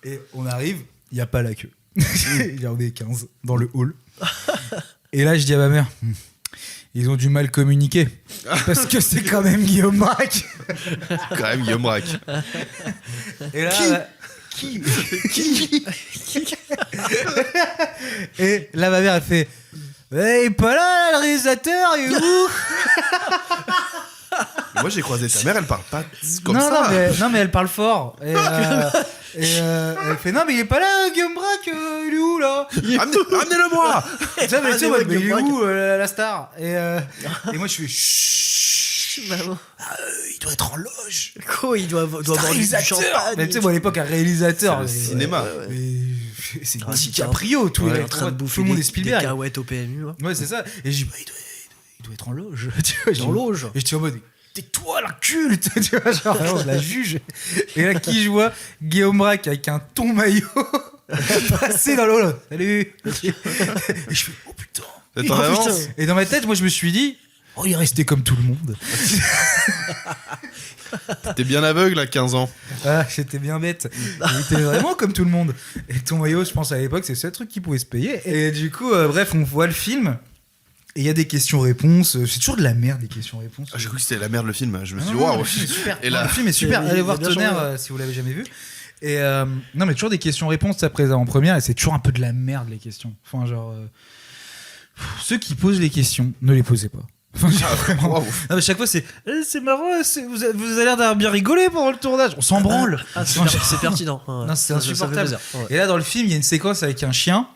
Et on arrive, il n'y a pas la queue. On est 15 dans le hall. Et là, je dis à ma mère, ils ont du mal communiquer. Parce que c'est quand même Guillaume Braque. Quand même Guillaume Braque. Et là... Qui Et là, ma mère, elle fait il est pas là, le réalisateur, il est où? Moi, j'ai croisé ta mère, elle parle pas comme ça. Non, mais elle parle fort. Et elle fait non, mais il est pas là, Guillaume Braque, il est où là? Ramenez-le-moi. Tu sais, mais il est où la star? Et moi, je fais chut. Il doit être en loge. Quoi, il doit avoir du champagne. Mais tu sais, moi à l'époque, un réalisateur. C'est le cinéma. C'est DiCaprio, tout le monde est Spielberg. Des cacahuètes au PMU. Ouais, c'est ça. Et je dis, il doit être en loge. En loge. Et je suis en mode, tais-toi, l'inculte. Tu vois, genre, vraiment, je la juge. Et là, qui je vois? Guillaume Braque avec un ton maillot passé dans l'eau, là. Salut. Et je fais, oh putain. Et dans ma tête, moi, je me suis dit, oh, il est resté comme tout le monde. T'es bien aveugle à 15 ans. Ah, j'étais bien bête. Il était vraiment comme tout le monde. Et ton maillot, je pense à l'époque, c'est le seul truc qui pouvait se payer. Et du coup, bref, on voit le film. Et il y a des questions-réponses. C'est toujours de la merde, les questions-réponses. J'ai cru que c'était la merde le film. Je me suis dit, waouh. Le film est super. Allez voir Tonnerre si vous l'avez jamais vu. Et non, mais toujours des questions-réponses après en première. Et c'est toujours un peu de la merde, les questions. Enfin, genre. Ceux qui posent les questions, ne les posez pas. Enfin, vraiment. Wow. Non, mais chaque fois c'est marrant, vous avez l'air d'avoir bien rigolé pendant le tournage. On s'en branle. C'est pertinent. Ouais. Non, c'est insupportable. Et là dans le film il y a une séquence avec un chien.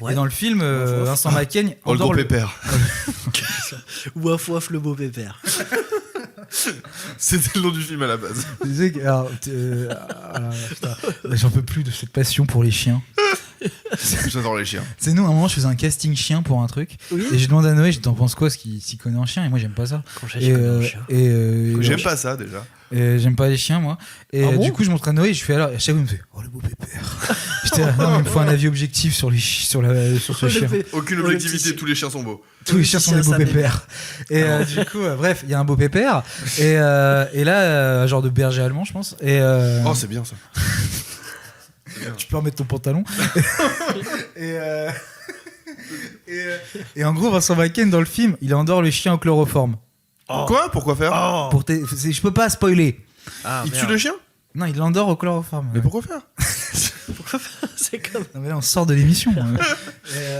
Ouais. Et dans le film Vincent Macaigne le beau pépère. Waf waf le beau pépère. C'était le nom du film à la base. J'en peux plus de cette passion pour les chiens. J'adore les chiens. C'est nous, à un moment, je faisais un casting chien pour un truc. Oui. Et je demande à Noé, t'en penses quoi, ce qu'il s'y connaît en chien? Et moi, j'aime pas ça. J'aime pas ça déjà. J'aime pas les chiens, moi. Et du coup, je montre à Noé, je fais alors. Et à chaque fois, il me fait oh le beau pépère. J'étais là, non, il me faut un avis objectif sur ce chien. Aucune objectivité, tous les chiens sont beaux. Tous les chiens sont des beaux pépères. Et du coup, bref, il y a un beau pépère. Et là, genre de berger allemand, je pense. Oh, c'est bien ça. Tu peux remettre ton pantalon. Et en gros, Vincent Macaigne dans le film, il endort le chien au chloroforme. Oh. Quoi? Pourquoi faire? Je peux pas spoiler. Il tue le chien? Non, il l'endort au chloroforme. Mais pourquoi faire? C'est comme. Non, mais là, on sort de l'émission.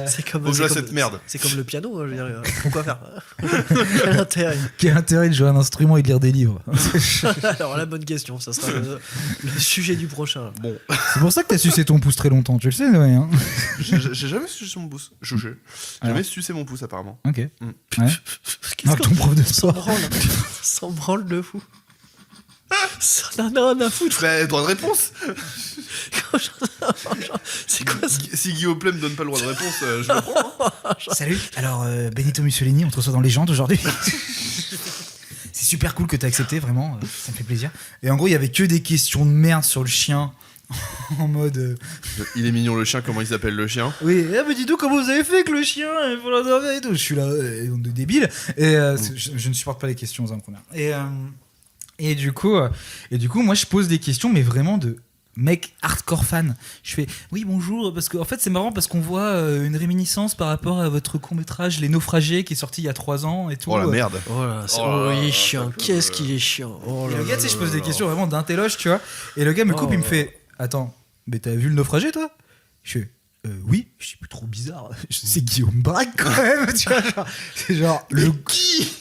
C'est comme cette merde. C'est comme le piano. Je veux dire, pourquoi faire? Quel intérêt? Quel intérêt de jouer un instrument et de lire des livres? Alors la bonne question, ça sera le sujet du prochain. Bon. C'est pour ça que t'as sucé ton pouce très longtemps, tu le sais, Noé, hein? J'ai jamais sucé mon pouce. J'ai jamais sucé mon pouce apparemment. Ok. Ouais. Non, ton prof de sport. S'en branle de fou. Ça n'en a rien à foutre. Bah, droit de réponse. C'est quoi ça? Si Guillaume Plem me donne pas le droit de réponse, je le prends. Hein. Salut. Alors, Benito Mussolini, on te reçoit dans Légende aujourd'hui. C'est super cool que t'as accepté, vraiment, ça me fait plaisir. Et en gros, il y avait que des questions de merde sur le chien. En mode. Il est mignon le chien, comment il s'appelle le chien? Oui, mais dis donc comment vous avez fait avec le chien pour l'endormir et tout. Je suis là, de débile. Et je ne supporte pas les questions aux première. Et du coup, moi je pose des questions, mais vraiment de mec hardcore fan. Je fais oui bonjour parce que en fait c'est marrant parce qu'on voit une réminiscence par rapport à votre court métrage Les Naufragés qui est sorti il y a 3 ans et tout. Oh la merde. Oh là, il est chiant. Qu'est-ce qu'il est chiant. Oh et là le gars, tu sais, là je pose des là. questions vraiment d'intelloge, tu vois. Et le gars me coupe, il me fait attends, mais t'as vu Le Naufragé toi? Je fais oui, je suis plus trop bizarre. C'est Guillaume Braque quand même, tu vois. C'est genre le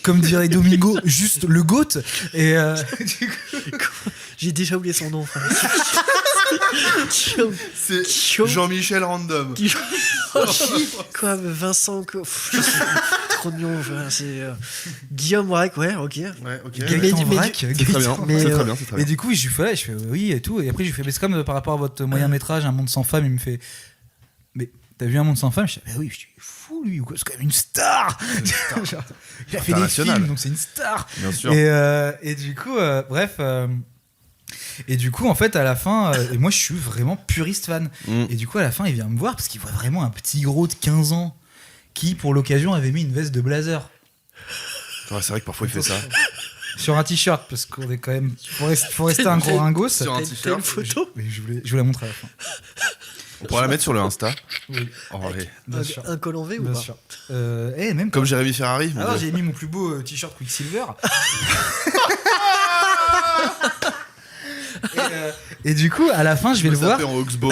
comme dirait Domingo, juste le GOAT. Et du coup, j'ai déjà oublié son nom, frère. C'est Jean-Michel Random. Quoi, Vincent je suis trop mignon. C'est Guillaume Braque, ouais, ok. Ouais, ok. Gaëtan Braque, C'est très bien. C'est très bien, c'est très bien. Et du coup, je fais oui et tout. Et après, je lui fais mais c'est comme par rapport à votre moyen métrage, Un monde sans femme. Il me fait mais t'as vu Un monde sans femme? Je dis bah oui, je suis fou lui, c'est quand même une star. Genre, il a fait des films, donc c'est une star. Bien sûr. Et du coup, bref. Et du coup, en fait, à la fin, et moi je suis vraiment puriste fan. Et du coup, à la fin, il vient me voir parce qu'il voit vraiment un petit gros de 15 ans qui, pour l'occasion, avait mis une veste de blazer. Ouais, c'est vrai que parfois il fait ça. Sur un t-shirt, parce qu'on est quand même. Faut rester un gros ringos. Sur un t-shirt. T'as une photo? Je voulais la montrer à la fin. On pourra la mettre sur le Insta. Oui. Oh, allez. Bien sûr. Un col en V ou Bien pas? sûr. Même Comme Jérémy Ferrari. mais alors bon. j'ai mis mon plus beau t-shirt Quicksilver. Et du coup, à la fin, je vais le voir. En Oxbow.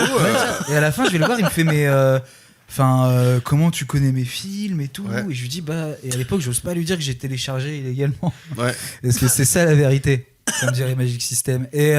Et à la fin, je vais le voir. Il me fait mais comment tu connais mes films et tout. Ouais. Et je lui dis bah. Et à l'époque, j'ose pas lui dire que j'ai téléchargé illégalement. Ouais. Parce que c'est ça la vérité. Comme dirait Magic System. Et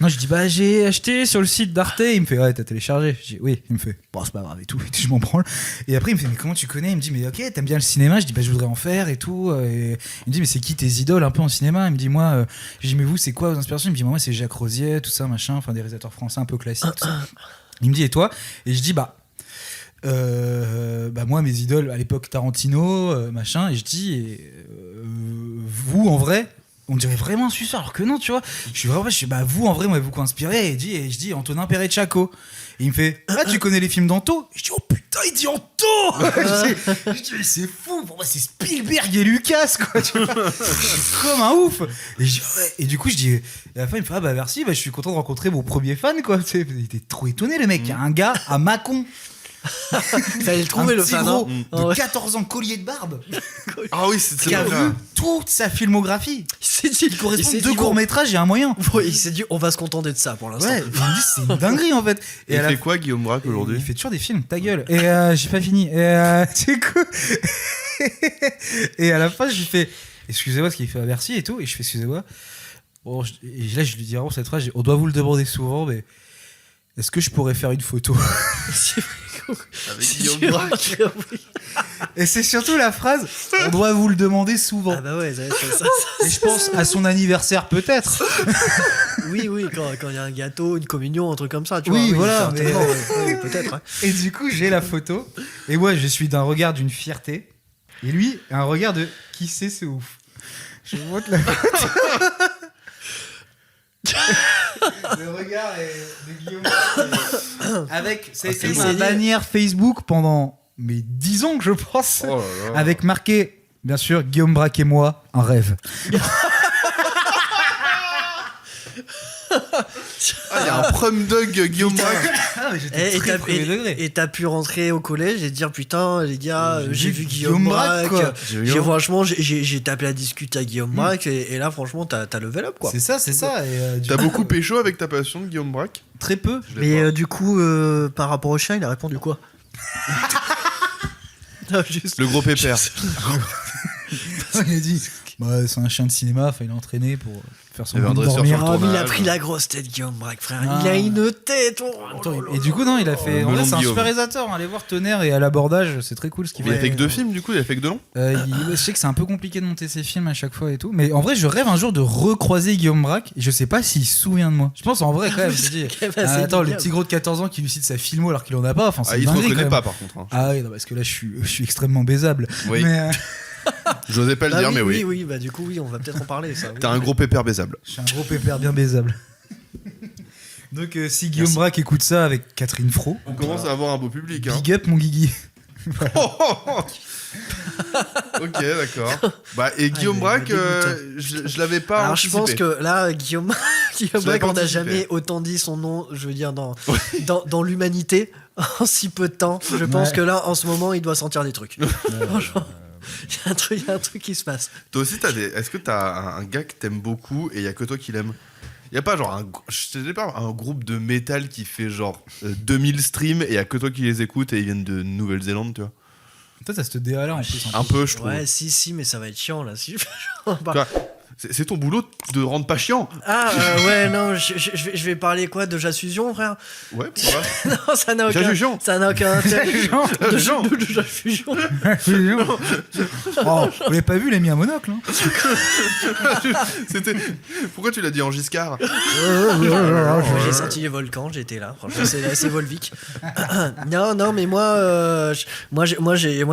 non, je dis bah j'ai acheté sur le site d'Arte. Il me fait ouais, t'as téléchargé? Je dis oui. Il me fait bon, c'est pas grave et tout. Je m'en branle. Et après il me fait mais comment tu connais? Il me dit mais ok, t'aimes bien le cinéma? Je dis bah je voudrais en faire et tout. Et il me dit mais c'est qui tes idoles un peu en cinéma? Il me dit moi je dis mais vous c'est quoi vos inspirations? Il me dit moi c'est Jacques Rosier, tout ça machin, enfin des réalisateurs français un peu classiques, tout ça. Il me dit et toi? Et je dis bah moi mes idoles à l'époque Tarantino machin. Et je dis vous en vrai on dirait vraiment un suceur alors que non, tu vois. Je suis bah vous en vrai m'avez beaucoup inspiré. Et je dis Antonin Perret-Chaco. Et il me fait ah tu connais les films d'Anto? Je dis oh putain il dit Anto. Je dis mais c'est fou, pour moi c'est Spielberg et Lucas quoi, tu vois. Comme un ouf. Et, et du coup je dis et à la fin il me fait ah bah merci, bah je suis content de rencontrer mon premier fan quoi. Tu sais, il était trop étonné le mec. Il y a un gars à Mâcon. Fallait le trouver le fan gros de 14 ans, collier de barbe. Ah oui, c'est qui a vu toute sa filmographie. Il correspond à 2 courts-métrages et un moyen. Ouais, il s'est dit on va se contenter de ça pour l'instant. Ouais, il me dit c'est une dinguerie en fait. Et il fait quoi Guillaume Braque aujourd'hui? Il fait toujours des films, ta gueule. Et j'ai pas fini. Et du coup et à la fin je lui fais excusez-moi ce qu'il fait à Bercy et tout. Et je fais excusez-moi. Bon, et là je lui dis vraiment cette phrase, on doit vous le demander souvent mais est-ce que je pourrais faire une photo? Avec Guillaume Braque. Et c'est surtout la phrase on doit vous le demander souvent. Ah bah ouais, ça. Et je pense à son anniversaire peut-être. Oui, quand il y a un gâteau, une communion, un truc comme ça, tu oui, vois. Voilà, mais... oui, peut-être. Hein. Et du coup, j'ai la photo. Et ouais, je suis d'un regard d'une fierté. Et lui, un regard de qui sait, c'est ouf. Je vous montre la photo. Le regard de Guillaume avec ça a été ma bannière Facebook pendant 10 ans que je pense. Oh là là. Avec marqué bien sûr Guillaume Braque et moi un rêve. Il y a un prom dog Guillaume Braque. Et t'as pu rentrer au collège et dire putain les gars j'ai vu Guillaume Braque, franchement j'ai tapé la discute à Guillaume Braque et là franchement t'as level up quoi. C'est ça. Et t'as beaucoup pécho avec ta passion de Guillaume Braque? Très peu. Mais du coup par rapport au chien il a répondu quoi? Non, juste... Le gros pépère. Il a dit bah, c'est un chien de cinéma, il est entraîné pour faire Il y avait semblant un de dresseur sur dormir. le Ah, mais il a tournage. pris la grosse tête, Guillaume Braque, frère. Ah. Il a une tête. Et du coup, non, il a fait. Le En vrai, melon c'est de un Guillaume. super réalisateur. Allez voir Tonnerre et à l'abordage, c'est très cool ce qu'il Il a fait. fait que 2 films, du coup, il a fait que 2 longs. Je sais que c'est un peu compliqué de monter ses films à chaque fois et tout. Mais en vrai, je rêve un jour de recroiser Guillaume Braque. Et je sais pas s'il se souvient de moi. Je pense en vrai, quand même. Je dis, attends, le petit gros de 14 ans qui lui cite sa filmo alors qu'il en a pas. Enfin, c'est Ah, il te dinguerie, reconnaît quand pas, même. par contre. Hein. Ah oui, non, parce que là, je suis extrêmement baisable. Oui. Mais, J'osais pas le Bah dire, oui, mais oui. oui, bah du coup, oui, on va peut-être en parler, ça. T'as un gros pépère baisable. je suis un gros pépère bien baisable. Donc, si Guillaume Braque écoute ça avec Catherine Fro, On commence à avoir un beau public. Hein. big up mon Guigui. Ok, d'accord. Bah, et Guillaume mais Braque, dégoûtant. je l'avais pas Alors je anticipé. pense que là, Guillaume l'avais Braque, pas on n'a anticipé. jamais autant dit son nom, je veux dire, dans l'humanité, en si peu de temps. Je pense que là, en ce moment, il doit sentir des trucs. Franchement, il y a un truc qui se passe. Toi aussi, est-ce que t'as un gars que t'aimes beaucoup et il y a que toi qui l'aime? Y a pas genre je sais pas, un groupe de métal qui fait genre 2000 streams et y a que toi qui les écoutes et ils viennent de Nouvelle-Zélande, tu vois? Toi, t'as cette DA là en plus. Un peu, je trouve. Ouais, si, mais ça va être chiant là. Si je fais genre, Tu vois, c'est ton boulot de rendre pas chiant. Ah, ouais, non, je vais parler quoi de Jasfusion, frère? Ouais, pourquoi? Non, ça n'a aucun. Jasfusion. Ça n'a aucun intérêt. Jasfusion. De Jasfusion. Oh, vous l'avez pas vu, il a mis un monocle. Hein. C'était... Pourquoi tu l'as dit en Giscard? J'ai senti les volcans, j'étais là. Franchement, c'est assez volvique. Non, mais moi, j'ai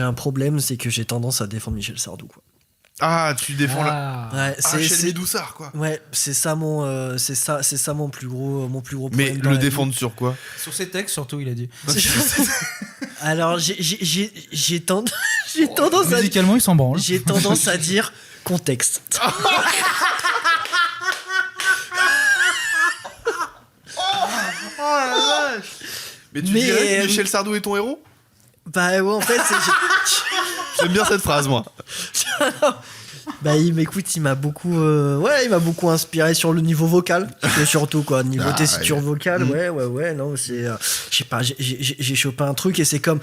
un problème, c'est que j'ai tendance à défendre Michel Sardou, quoi. Ah, tu défends Ouais, Chez Doussard, quoi. Ouais, c'est ça mon plus gros problème. Mais dans le la vie. défendre sur quoi? Sur ses textes, surtout, il a dit. Alors, j'ai tendance à Musicalement, il s'en branle. j'ai tendance à dire contexte. Mais tu Mais, dirais que Michel Sardou est ton héros? Bah ouais, en fait, J'aime bien cette phrase, moi. bah il m'écoute, il m'a beaucoup inspiré sur le niveau vocal, surtout quoi, niveau tessiture vocale. Ouais, non, c'est je sais pas, j'ai chopé un truc et c'est comme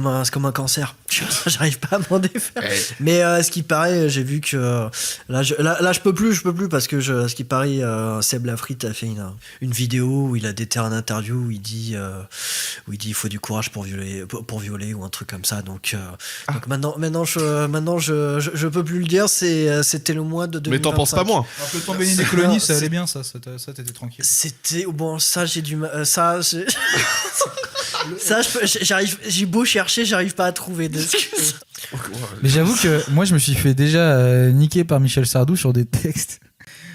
un cancer. J'arrive pas à m'en défaire. Mais ce qui paraît, j'ai vu que là je peux plus parce que ce qui paraît, Seb Lafrite a fait une vidéo où il a déterré une interview où il dit il faut du courage pour violer ou un truc comme ça. Donc maintenant je peux plus le dire. C'était le mois de 2025. Mais t'en penses pas moins. Alors que le temps béni des colonies, ça allait bien, ça t'étais tranquille. C'était bon, ça j'ai du mal. J'ai beau chercher, j'arrive pas à trouver d'excuses. Mais j'avoue que moi, je me suis fait déjà niquer par Michel Sardou sur des textes.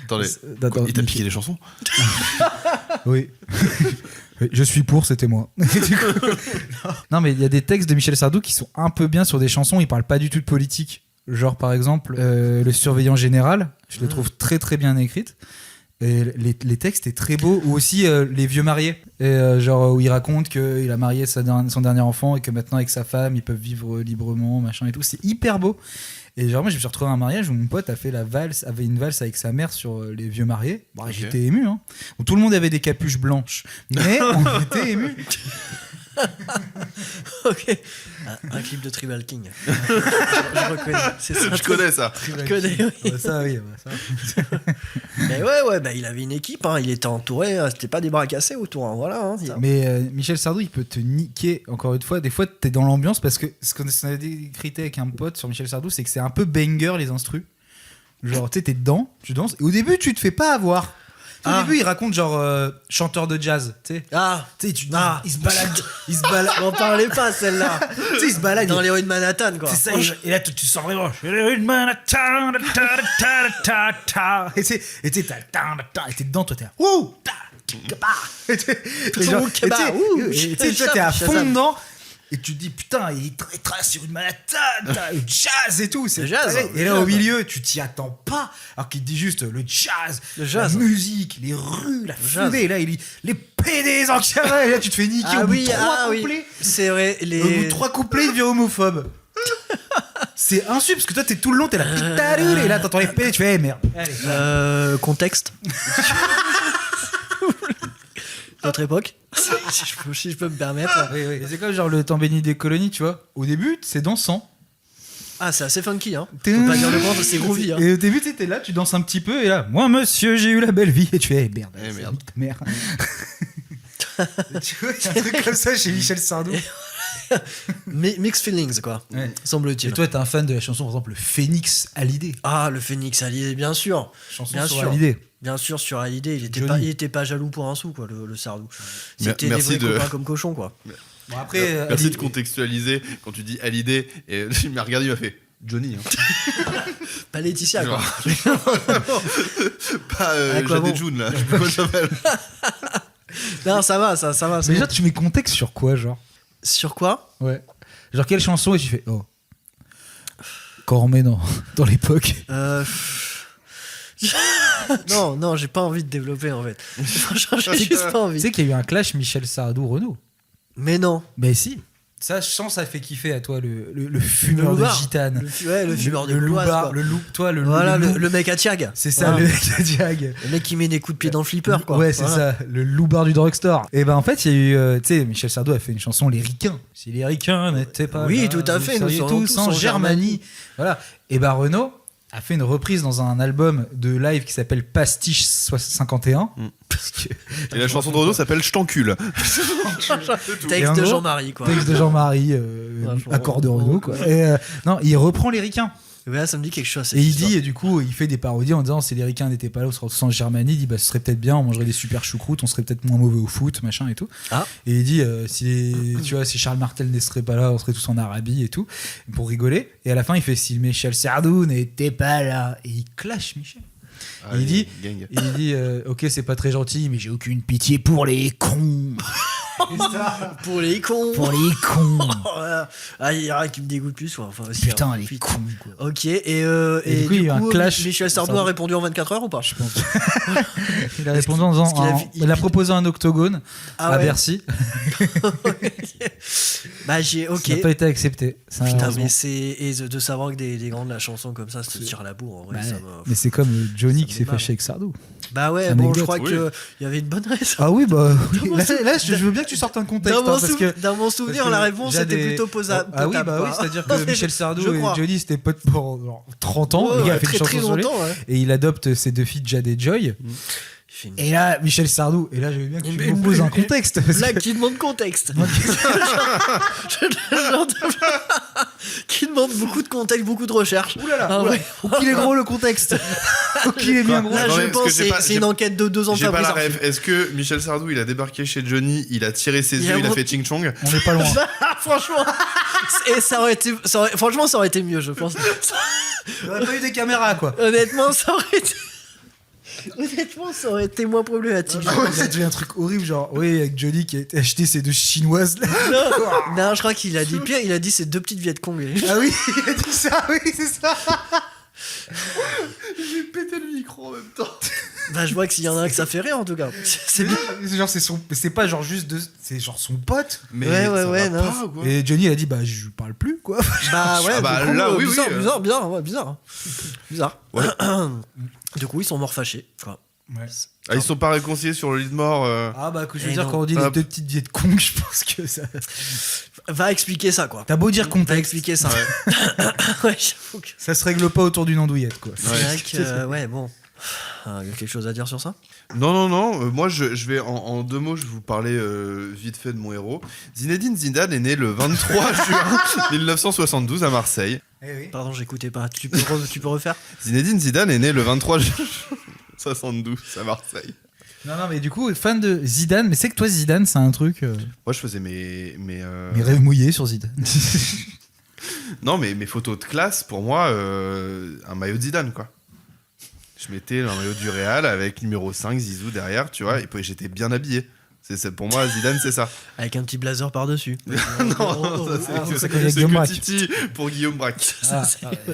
Attendez, D'accord, il t'a piqué les chansons? Oui. Oui, je suis pour, c'était moi. Du coup, non, mais il y a des textes de Michel Sardou qui sont un peu bien sur des chansons, il parle pas du tout de politique. Genre par exemple Le Surveillant Général, je le trouve très très bien écrite. Et les textes étaient très beaux. Ou aussi Les Vieux Mariés, genre où il raconte qu'il a marié son dernier enfant et que maintenant avec sa femme ils peuvent vivre librement, machin et tout. C'est hyper beau. Et genre moi je me suis retrouvé à un mariage où mon pote avait une valse avec sa mère sur Les Vieux Mariés. Bon, okay. J'étais ému, hein. Où tout le monde avait des capuches blanches, mais on était ému. Ok. Un clip de Tribal King. Je reconnais. C'est ça. Je connais ça. Je connais, oui. Ouais, ça, oui. Ça. Mais ouais, bah, il avait une équipe, hein. Il était entouré, c'était pas des bras cassés autour, hein. Voilà. Hein. Mais Michel Sardou, il peut te niquer, encore une fois. Des fois, t'es dans l'ambiance parce que ce qu'on a décrité avec un pote sur Michel Sardou, c'est que c'est un peu banger les instrus. Genre, tu sais, t'es dedans, tu danses, et au début, tu te fais pas avoir. Au début, il raconte genre chanteur de jazz, tu sais. Tu sais, il se balade. M'en parlez pas celle-là. Tu sais, il se balade dans les rues de Manhattan, quoi. C'est ça. Et là, tu sens vraiment. Les rues de Manhattan. Et tu sais, t'es dedans, toi, t'es là. Ouh. Et tu sais, t'es à fond dedans. Et tu te dis, putain, il trace sur une Manhattan, le jazz et tout. C'est le jazz. Et là, au milieu, tu t'y attends pas. Alors qu'il te dit juste le jazz, la musique, les rues, la fumée. Et là, il dit les PD encarés. Et là, tu te fais niquer au bout de 3 couplets. C'est vrai. Au bout de 3 couplets, il devient homophobe. C'est insup, parce que toi, t'es tout le long, t'es là. Et là, t'entends les PD, tu fais, merde. Allez. Contexte. Notre époque, si je peux me permettre. Oui. C'est comme genre le temps béni des colonies, tu vois. Au début, c'est dansant. Ah, c'est assez funky, hein. Faut pas dire le contraire, c'est groovy, hein. Et au début, t'étais là, tu danses un petit peu, et là, moi, monsieur, j'ai eu la belle vie. Et tu fais, merde, Eh, c'est merde. ta mère. Tu vois, il y a un truc comme ça chez Michel Sardou. Mixed feelings, quoi. Ouais. Semble-t-il. Et toi, t'es un fan de la chanson, par exemple, le Phénix Hallyday. Ah, le Phénix Hallyday, bien sûr. Chanson Bien sur sûr. Hallyday. Bien sûr, sur Hallyday, il Johnny. était pas jaloux pour un sou, quoi, le Sardou. C'était Merci des vrais copains comme cochons, quoi. Bon, après, Merci de contextualiser quand tu dis Hallyday. Et il m'a regardé, il m'a fait Johnny. Hein. Pas Laetitia, quoi. Pas Avec quoi, Jade bon. June, là. Je sais plus comment ça s'appelle. Non, ça va. c'est Mais déjà, bon. tu mets contexte sur quoi, genre? Sur quoi? Ouais. Genre, quelle chanson et tu fais, oh. Quand on remet dans l'époque. Non, j'ai pas envie de développer, en fait. Franchement, j'ai juste pas envie. Tu sais qu'il y a eu un clash Michel Sardou-Renaud. Mais non. Mais si. Ça, je sens, ça fait kiffer à toi le fumeur de loupard. gitane. Le fumeur de le gauloise, loupard, quoi. le loup, toi, le Voilà, loup. le mec à Tiag. C'est ça, Voilà. le mec à Diag. Le mec qui met des coups de pied dans le flipper, quoi. Ouais, c'est Voilà. ça, le loupard du drugstore. Et ben en fait, il y a eu, tu sais, Michel Sardou a fait une chanson, Les Ricains. Si les Ricains n'étaient pas Oui, là, tout à vous fait, nous seriez serions tous tous en en Germanie. Germanie. Voilà. Et ben Renaud a fait une reprise dans un album de live qui s'appelle Pastiche 51. Parce que Et la chanson de Renaud s'appelle Je t'encule. Et Texte en de gros, Jean-Marie, quoi. Texte de Jean-Marie, Franchement, accord de Renaud, quoi. Et non, il reprend Les Ricains. Ouais, ça me dit quelque chose. cette Et il histoire. dit, et du coup, il fait des parodies en disant si les Ricains n'étaient pas là, on serait tous en Germanie. Il dit bah, ce serait peut-être bien, on mangerait des super choucroutes, on serait peut-être moins mauvais au foot, machin et tout. Ah. Et il dit tu vois, si Charles Martel ne serait pas là, on serait tous en Arabie et tout, pour rigoler. Et à la fin, il fait si Michel Sardou n'était pas là. Et il clash Michel. Ah, il dit, gang. il dit ok, c'est pas très gentil, mais j'ai aucune pitié pour les cons. Et ça, Pour les cons. pour les cons. Oh là. Ah, il y a rien qui me dégoûte plus. Enfin, aussi, Putain, hein. les cons, quoi. Ok, et du coup, il y a eu un clash. Michel Sardou a répondu en 24 heures ou pas? Je pense. Il a répondu en disant qu'il a il a proposé un octogone Ah à ouais. Bercy. Bah, j'ai. Ok. Ça n'a pas été accepté. Ça, Putain, malheureusement. mais c'est. Et de savoir que des grands de la chanson comme ça se tirent la bourre, en vrai, Bah, ça me. mais c'est comme Johnny ça qui me s'est démarre. fâché avec Sardou. Bah ouais, c'est bon, anecdote. je crois Oui. qu'il y avait une bonne raison. Ah oui, bah oui. Dans mon Là, je veux bien que tu sortes un contexte. Dans mon, hein, parce que, dans mon souvenir, parce que la réponse j'ai était des- plutôt posable. Ah oui, bah oui, c'est-à-dire que Michel Sardou et Johnny c'était potes pour genre 30 ans. Ouais, Le gars a ouais, fait très, une très chanson sur lui. longtemps, ouais. Et il adopte ses deux filles Jade et Joy. Et là, Michel Sardou. Et là, je veux bien que tu me poses un contexte. parce Là, que- qui demande contexte. Qui demande beaucoup de contexte, beaucoup de recherche. Ouh là là, Ah oula. ouais. Faut qu'il est gros le contexte. Faut qu'il est bien gros. Là, Attendez, je parce que pense j'ai que pas- c'est j'ai- une enquête de 2 ans de J'ai pas Fabrice la Arfi. rêve. Est-ce que Michel Sardou, il a débarqué chez Johnny, il a tiré ses Il yeux, a il a re- fait Ching Chong? On n'est pas loin. Franchement, et franchement, ça aurait été mieux, je pense. Il n'y aurait pas eu des caméras, quoi. Honnêtement, ça aurait été moins problématique. je pense. Ça devient un truc horrible, genre, oui, avec Johnny qui a acheté ses deux chinoises. Là. Non, je crois qu'il a dit pire, il a dit c'est 2 petites Viet Cong. Ah oui, il a dit ça, oui, c'est ça. J'ai pété le micro en même temps. Bah, je vois que s'il y en a un que ça fait rire en tout cas. C'est bien. C'est genre, c'est pas genre juste c'est genre son pote. Mais Ouais, ça ouais, va non. pas, ou quoi? Et Johnny, il a dit, bah, je lui parle plus, quoi. Bah ouais, Ah bah, du coup, là, oui, bizarre, oui, bizarre. Ouais. Du coup, ils sont morts fâchés. Quoi. Ouais. Ah, ils sont pas réconciliés sur le lit de mort. Ah bah, que je veux Et dire, non. quand on dit les Hop. deux petites vieilles de con, je pense que ça. Va expliquer ça, quoi. T'as beau dire Va contexte, expliquer ça. Ouais, j'avoue que. ça se règle pas autour d'une andouillette, quoi. C'est vrai que, ouais, bon. Il y a quelque chose à dire sur ça? Non. Moi, je vais en 2 mots, je vais vous parler vite fait de mon héros. Zinedine Zidane est né le 23 juin 1972 à Marseille. Eh oui. Pardon, j'écoutais pas. Tu peux refaire? Zinedine Zidane est né le 23 juin 72 à Marseille. Non, mais du coup, fan de Zidane, mais c'est que toi, Zidane, c'est un truc. Moi, je faisais mes rêves mouillés sur Zidane. Non, mais mes photos de classe, pour moi, un maillot de Zidane, quoi. Je mettais un maillot du Real avec numéro 5, Zizou derrière, tu vois, et puis j'étais bien habillé. Pour moi, Zidane, c'est ça. Avec un petit blazer par-dessus. Non, ça, c'est c'est que, comme c'est Guillaume que Braque. Titi pour Guillaume Braque.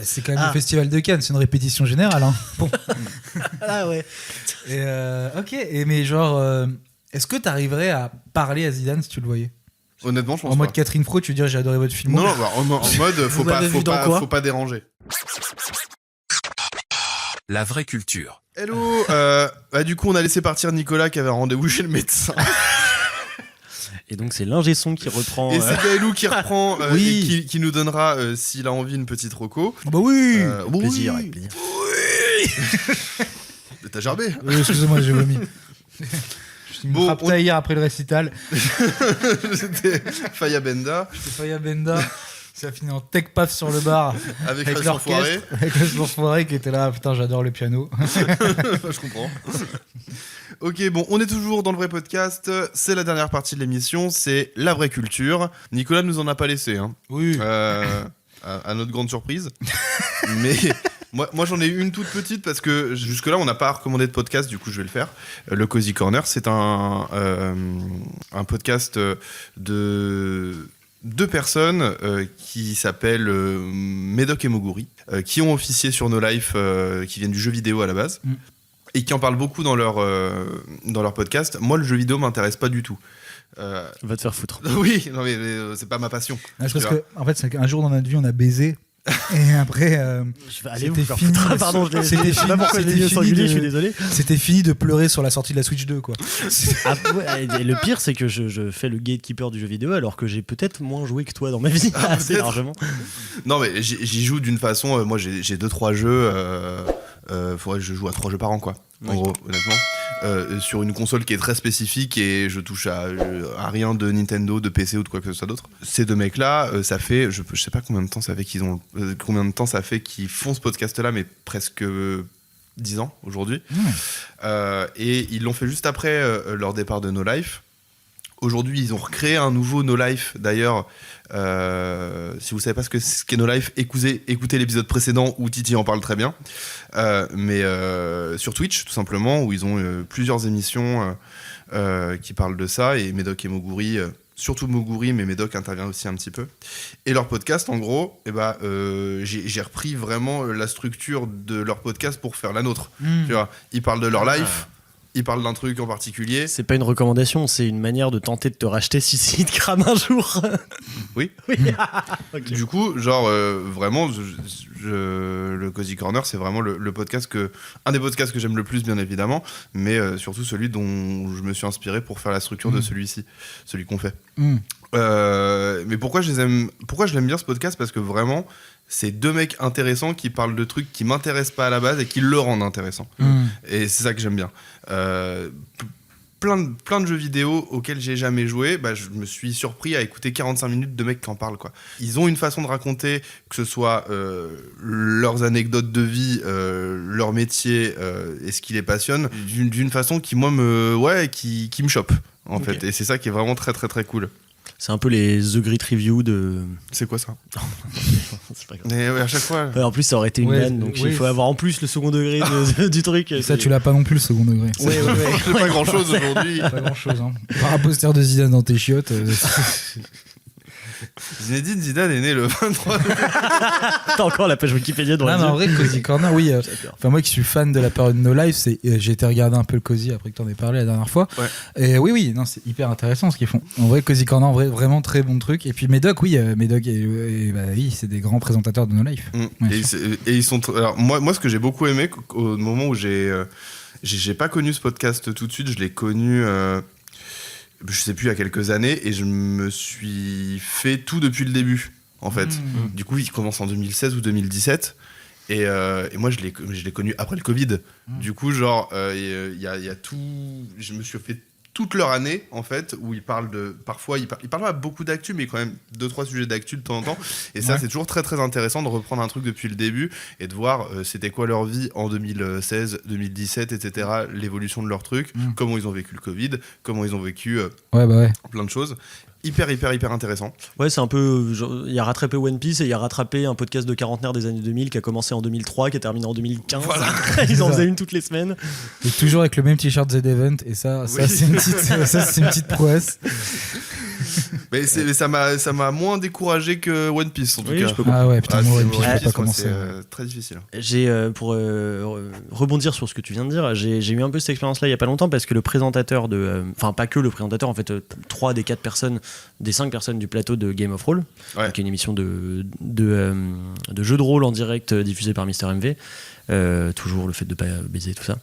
C'est quand même le festival de Cannes, c'est une répétition générale. Hein. Bon. Ah ouais. Et ok, mais genre, est-ce que t'arriverais à parler à Zidane si tu le voyais? Honnêtement, je pense En mode pas. Catherine Fro, tu dirais j'ai adoré votre film. Non, bah, en mode, Vous m'avez vu dans quoi faut pas déranger. La vraie culture. Hello. Du coup, on a laissé partir Nicolas qui avait un rendez-vous chez le médecin. Et donc c'est l'ingé son qui reprend. Et c'est Gaëlou qui reprend Oui. et qui nous donnera, s'il a envie, une petite reco. Bah oui. Plaisir, avec plaisir. T'as gerbé. Oui, excusez-moi, j'ai vomi. Je me Bon, frappe hier après le récital. C'était Faya Benda C'était Faya Benda. Ça a fini en tech paf sur le bar. avec l'orchestre, Foiré. avec le Foiré qui était là. Putain, j'adore le piano. Je comprends. Ok, bon, on est toujours dans le vrai podcast. C'est la dernière partie de l'émission, c'est la vraie culture. Nicolas nous en a pas laissé, hein. Oui. À notre grande surprise. Mais moi j'en ai une toute petite parce que jusque-là, on n'a pas recommandé de podcast, du coup, je vais le faire. Le Cozy Corner, c'est un podcast de deux personnes qui s'appellent Médoc et Moguri, qui ont officié sur No Life, qui viennent du jeu vidéo à la base. Et qui en parlent beaucoup dans leur podcast. Moi, le jeu vidéo m'intéresse pas du tout. Va te faire foutre. Oui, non mais c'est pas ma passion. C'est parce que, en fait, c'est qu'un jour dans notre vie, on a baisé. Et après, Je vais aller vous c'était faire fini. foutre. Pardon, je sais pas pourquoi je l'ai mis au singulier, je suis désolé. C'était fini de pleurer sur la sortie de la Switch 2, quoi. Et le pire, c'est que je fais le gatekeeper du jeu vidéo alors que j'ai peut-être moins joué que toi dans ma vie, assez largement. Non mais j'y joue d'une façon. Moi, j'ai 2-3 jeux. Faudrait que je joue à 3 jeux par an, quoi. En gros, honnêtement. Sur une console qui est très spécifique et je touche à rien de Nintendo, de PC ou de quoi que ce soit d'autre. Ces deux mecs-là, ça fait, je sais pas combien de temps ça fait qu'ils font ce podcast-là, mais presque 10 ans aujourd'hui. Et ils l'ont fait juste après leur départ de No Life. Aujourd'hui, ils ont recréé un nouveau No Life. D'ailleurs, si vous savez pas ce qu'est No Life, écoutez l'épisode précédent où Titi en parle très bien. Mais sur Twitch, tout simplement, où ils ont plusieurs émissions qui parlent de ça. Et Médoc et Moguri, surtout Moguri, mais Médoc intervient aussi un petit peu. Et leur podcast, en gros, j'ai repris vraiment la structure de leur podcast pour faire la nôtre. Tu vois, ils parlent de leur life. Ils parlent d'un truc en particulier. C'est pas une recommandation, c'est une manière de tenter de te racheter si te crame un jour. Oui. Okay. Du coup, genre, vraiment, le Cozy Corner, c'est vraiment le podcast un des podcasts que j'aime le plus, bien évidemment, mais surtout celui dont je me suis inspiré pour faire la structure de celui-ci, celui qu'on fait. Mais pourquoi je l'aime bien ce podcast ? Parce que vraiment, c'est deux mecs intéressants qui parlent de trucs qui m'intéressent pas à la base et qui le rendent intéressant. Et c'est ça que j'aime bien. Plein de jeux vidéo auxquels j'ai jamais joué, je me suis surpris à écouter 45 minutes de mecs qui en parlent, quoi. Ils ont une façon de raconter, que ce soit leurs anecdotes de vie, leur métier et ce qui les passionne, d'une façon qui, moi, qui me chope, en fait. Et c'est ça qui est vraiment très, très, très cool. C'est un peu les The Great Review de... C'est quoi ça? C'est pas grave. Mais à chaque fois... Ouais, en plus, ça aurait été une vanne, donc il faut avoir en plus le second degré du truc. Et ça, tu l'as pas non plus, le second degré. Ouais. J'ai pas grand-chose aujourd'hui. Pas grand-chose, hein. Par un poster de Zidane dans tes chiottes... Zinedine Zidane est né le 23 T'as encore la page Wikipédia dans la mais en vrai, Cozy Corner, oui. Enfin, moi qui suis fan de la période No Life, j'ai été regarder un peu le Cozy après que t'en aies parlé la dernière fois. Ouais. Et oui, non, c'est hyper intéressant ce qu'ils font. En vrai, Cozy Corner, vraiment très bon truc. Et puis Médoc, oui, oui, c'est des grands présentateurs de No Life. Et ils sont. Alors, moi, ce que j'ai beaucoup aimé, au moment où j'ai pas connu ce podcast tout de suite, je l'ai connu. Je sais plus, il y a quelques années, et je me suis fait tout depuis le début, en fait. Du coup, il commence en 2016 ou 2017, et moi, je l'ai connu après le Covid. Du coup, genre, il y a tout... Je me suis fait toute leur année, en fait, où ils parlent de... Parfois, ils parlent pas beaucoup d'actu, mais quand même 2-3 sujets d'actu de temps en temps. Et ça, c'est toujours très, très intéressant de reprendre un truc depuis le début et de voir c'était quoi leur vie en 2016, 2017, etc., l'évolution de leur truc, comment ils ont vécu le Covid, comment ils ont vécu plein de choses. Hyper intéressant. Ouais, c'est un peu... Il a rattrapé One Piece et il a rattrapé un podcast de quarantenaire des années 2000 qui a commencé en 2003, qui a terminé en 2015. Voilà. Ils en faisaient une toutes les semaines. Et toujours avec le même t-shirt Z-Event, et ça c'est une petite prouesse. Mais ça m'a moins découragé que One Piece, en tout cas. Ah ouais, putain, moi, One Piece, je peux pas commencer. C'est très difficile. Pour rebondir sur ce que tu viens de dire, j'ai eu un peu cette expérience-là il y a pas longtemps parce que le présentateur enfin, pas que le présentateur, en fait, 3 des 5 personnes du plateau de Game of Roll, qui est une émission de jeux de rôle en direct diffusés par Mister MV. Toujours le fait de pas baiser, tout ça.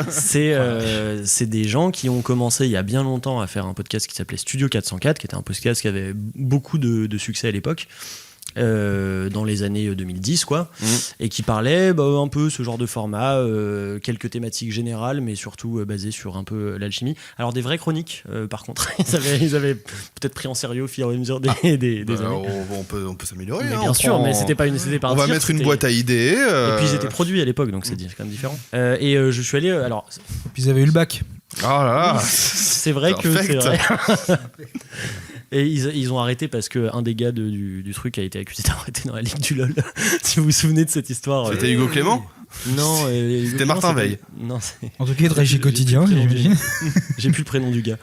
C'est des gens qui ont commencé il y a bien longtemps à faire un podcast qui s'appelait Studio 404, qui était un podcast qui avait beaucoup de succès à l'époque. Dans les années 2010 quoi, et qui parlait un peu ce genre de format, quelques thématiques générales mais surtout basées sur un peu l'alchimie. Alors des vraies chroniques par contre ils avaient peut-être pris en sérieux au fur et à mesure des années. On peut s'améliorer mais bien sûr, mais c'était pas une on va mettre une boîte à idées et puis ils étaient produits à l'époque donc c'est quand même différent. Et je suis allé alors et puis ils avaient eu le bac. Oh là là. C'est vrai que c'est vrai. Et ils ont arrêté parce qu'un des gars du truc a été accusé d'avoir été dans la Ligue du LOL. Si vous vous souvenez de cette histoire. C'était Hugo Clément ? Non, c'était Martin Veil. Non, en tout cas, il travaille chez Quotidien, j'imagine. J'ai plus le prénom du gars.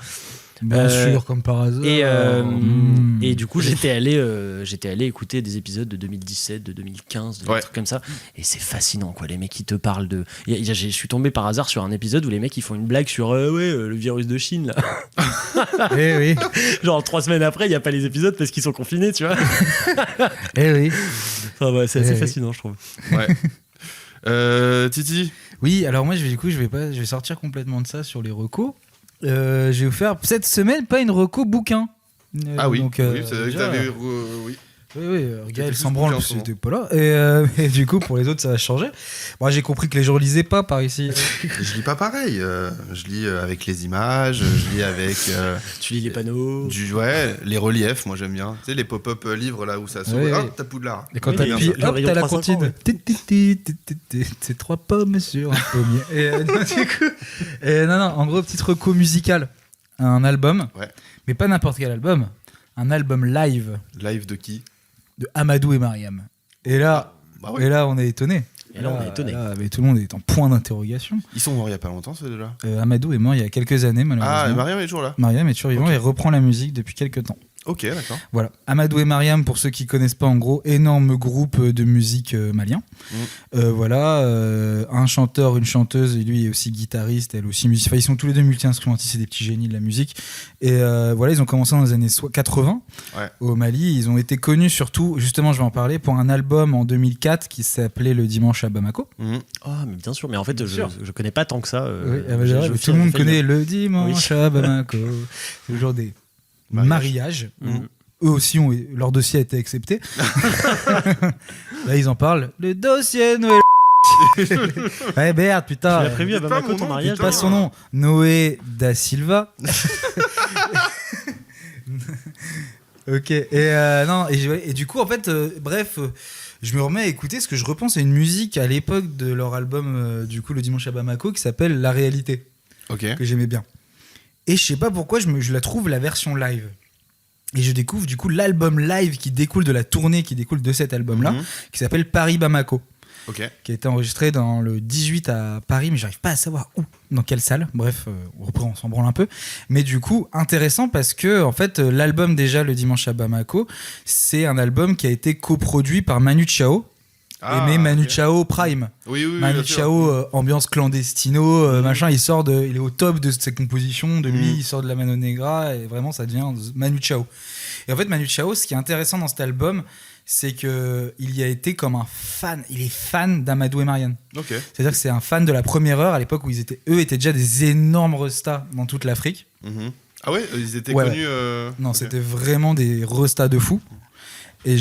Bien sûr, comme par hasard. Et du coup, j'étais allé écouter des épisodes de 2017, de 2015, des trucs comme ça. Et c'est fascinant, quoi. Les mecs qui te parlent de. Je suis tombé par hasard sur un épisode où les mecs ils font une blague sur le virus de Chine, là. Oui. Genre 3 semaines après, il n'y a pas les épisodes parce qu'ils sont confinés, tu vois. Oui. Enfin, c'est assez fascinant, je trouve. Ouais. Titi ? Oui, alors moi, je vais sortir complètement de ça sur les recos. Je vais vous faire cette semaine pas une reco bouquin. Ah oui, donc, oui, c'est déjà, oui. Oui, regarde, il s'en branle, c'était pas là. Et du coup, pour les autres, ça va changer. Moi, j'ai compris que les gens lisaient pas par ici. Je lis pas pareil. Je lis avec les images, je lis avec. Tu lis les panneaux. Les reliefs, moi j'aime bien. Tu sais, les pop-up livres là où ça s'ouvre. Oui. T'as Poudlard. Et quand t'appuies, hop, t'as la comptine. C'est 3 pommes sur un pommier. Et du coup. Non, en gros, petite reco musicale. Un album. Ouais. Mais pas n'importe quel album. Un album live. Live de qui ? De Amadou et Mariam. Et là, on est étonné. Mais tout le monde est en point d'interrogation. Ils sont morts il y a pas longtemps, ces deux-là. Amadou est mort il y a quelques années, malheureusement. Ah, et Mariam est toujours là. Mariam est toujours vivant et reprend la musique depuis quelques temps. Ok, d'accord. Voilà. Amadou et Mariam, pour ceux qui connaissent pas, en gros, énorme groupe de musique malien. Voilà, un chanteur, une chanteuse, et lui est aussi guitariste, elle aussi musicien. Enfin, ils sont tous les deux multi-instrumentistes, c'est des petits génies de la musique. Et voilà, ils ont commencé dans les années 80 au Mali. Ils ont été connus surtout, justement, je vais en parler, pour un album en 2004 qui s'appelait Le Dimanche à Bamako. Ah, mais bien sûr, mais en fait, je connais pas tant que ça. Tout le monde connaît Le Dimanche à Bamako. C'est toujours des mariage. Eux aussi, leur dossier a été accepté. Là, ils en parlent. Le dossier Noé. Ouais, merde, putain. Tu l'as prévu à Bamako, ton mariage. Pas son nom. Noé da Silva. Ok. Et du coup, en fait, je me remets à écouter ce que je repense à une musique à l'époque de leur album, du coup, Le Dimanche à Bamako, qui s'appelle La Réalité. Ok. Que j'aimais bien. Et je sais pas pourquoi, je la trouve la version live. Et je découvre du coup l'album live qui découle de la tournée, qui découle de cet album-là, qui s'appelle Paris Bamako. Okay. Qui a été enregistré dans le 18 à Paris, mais j'arrive pas à savoir où, dans quelle salle. Bref, on s'en branle un peu. Mais du coup, intéressant parce que en fait, l'album déjà, Le Dimanche à Bamako, c'est un album qui a été coproduit par Manu Chao. Mais Manu Chao Prime. Oui, Manu Chao, ambiance clandestino, machin, il est au top de ses compositions, de lui, il sort de la Mano Negra, et vraiment ça devient Manu Chao. Et en fait, Manu Chao, ce qui est intéressant dans cet album, c'est qu'il y a été comme un fan, il est fan d'Amadou et Mariam. Okay. C'est-à-dire que c'est un fan de la première heure, à l'époque où eux étaient déjà des énormes restas dans toute l'Afrique. Ah ouais, ils étaient connus. Non, c'était vraiment des restas de fous. Et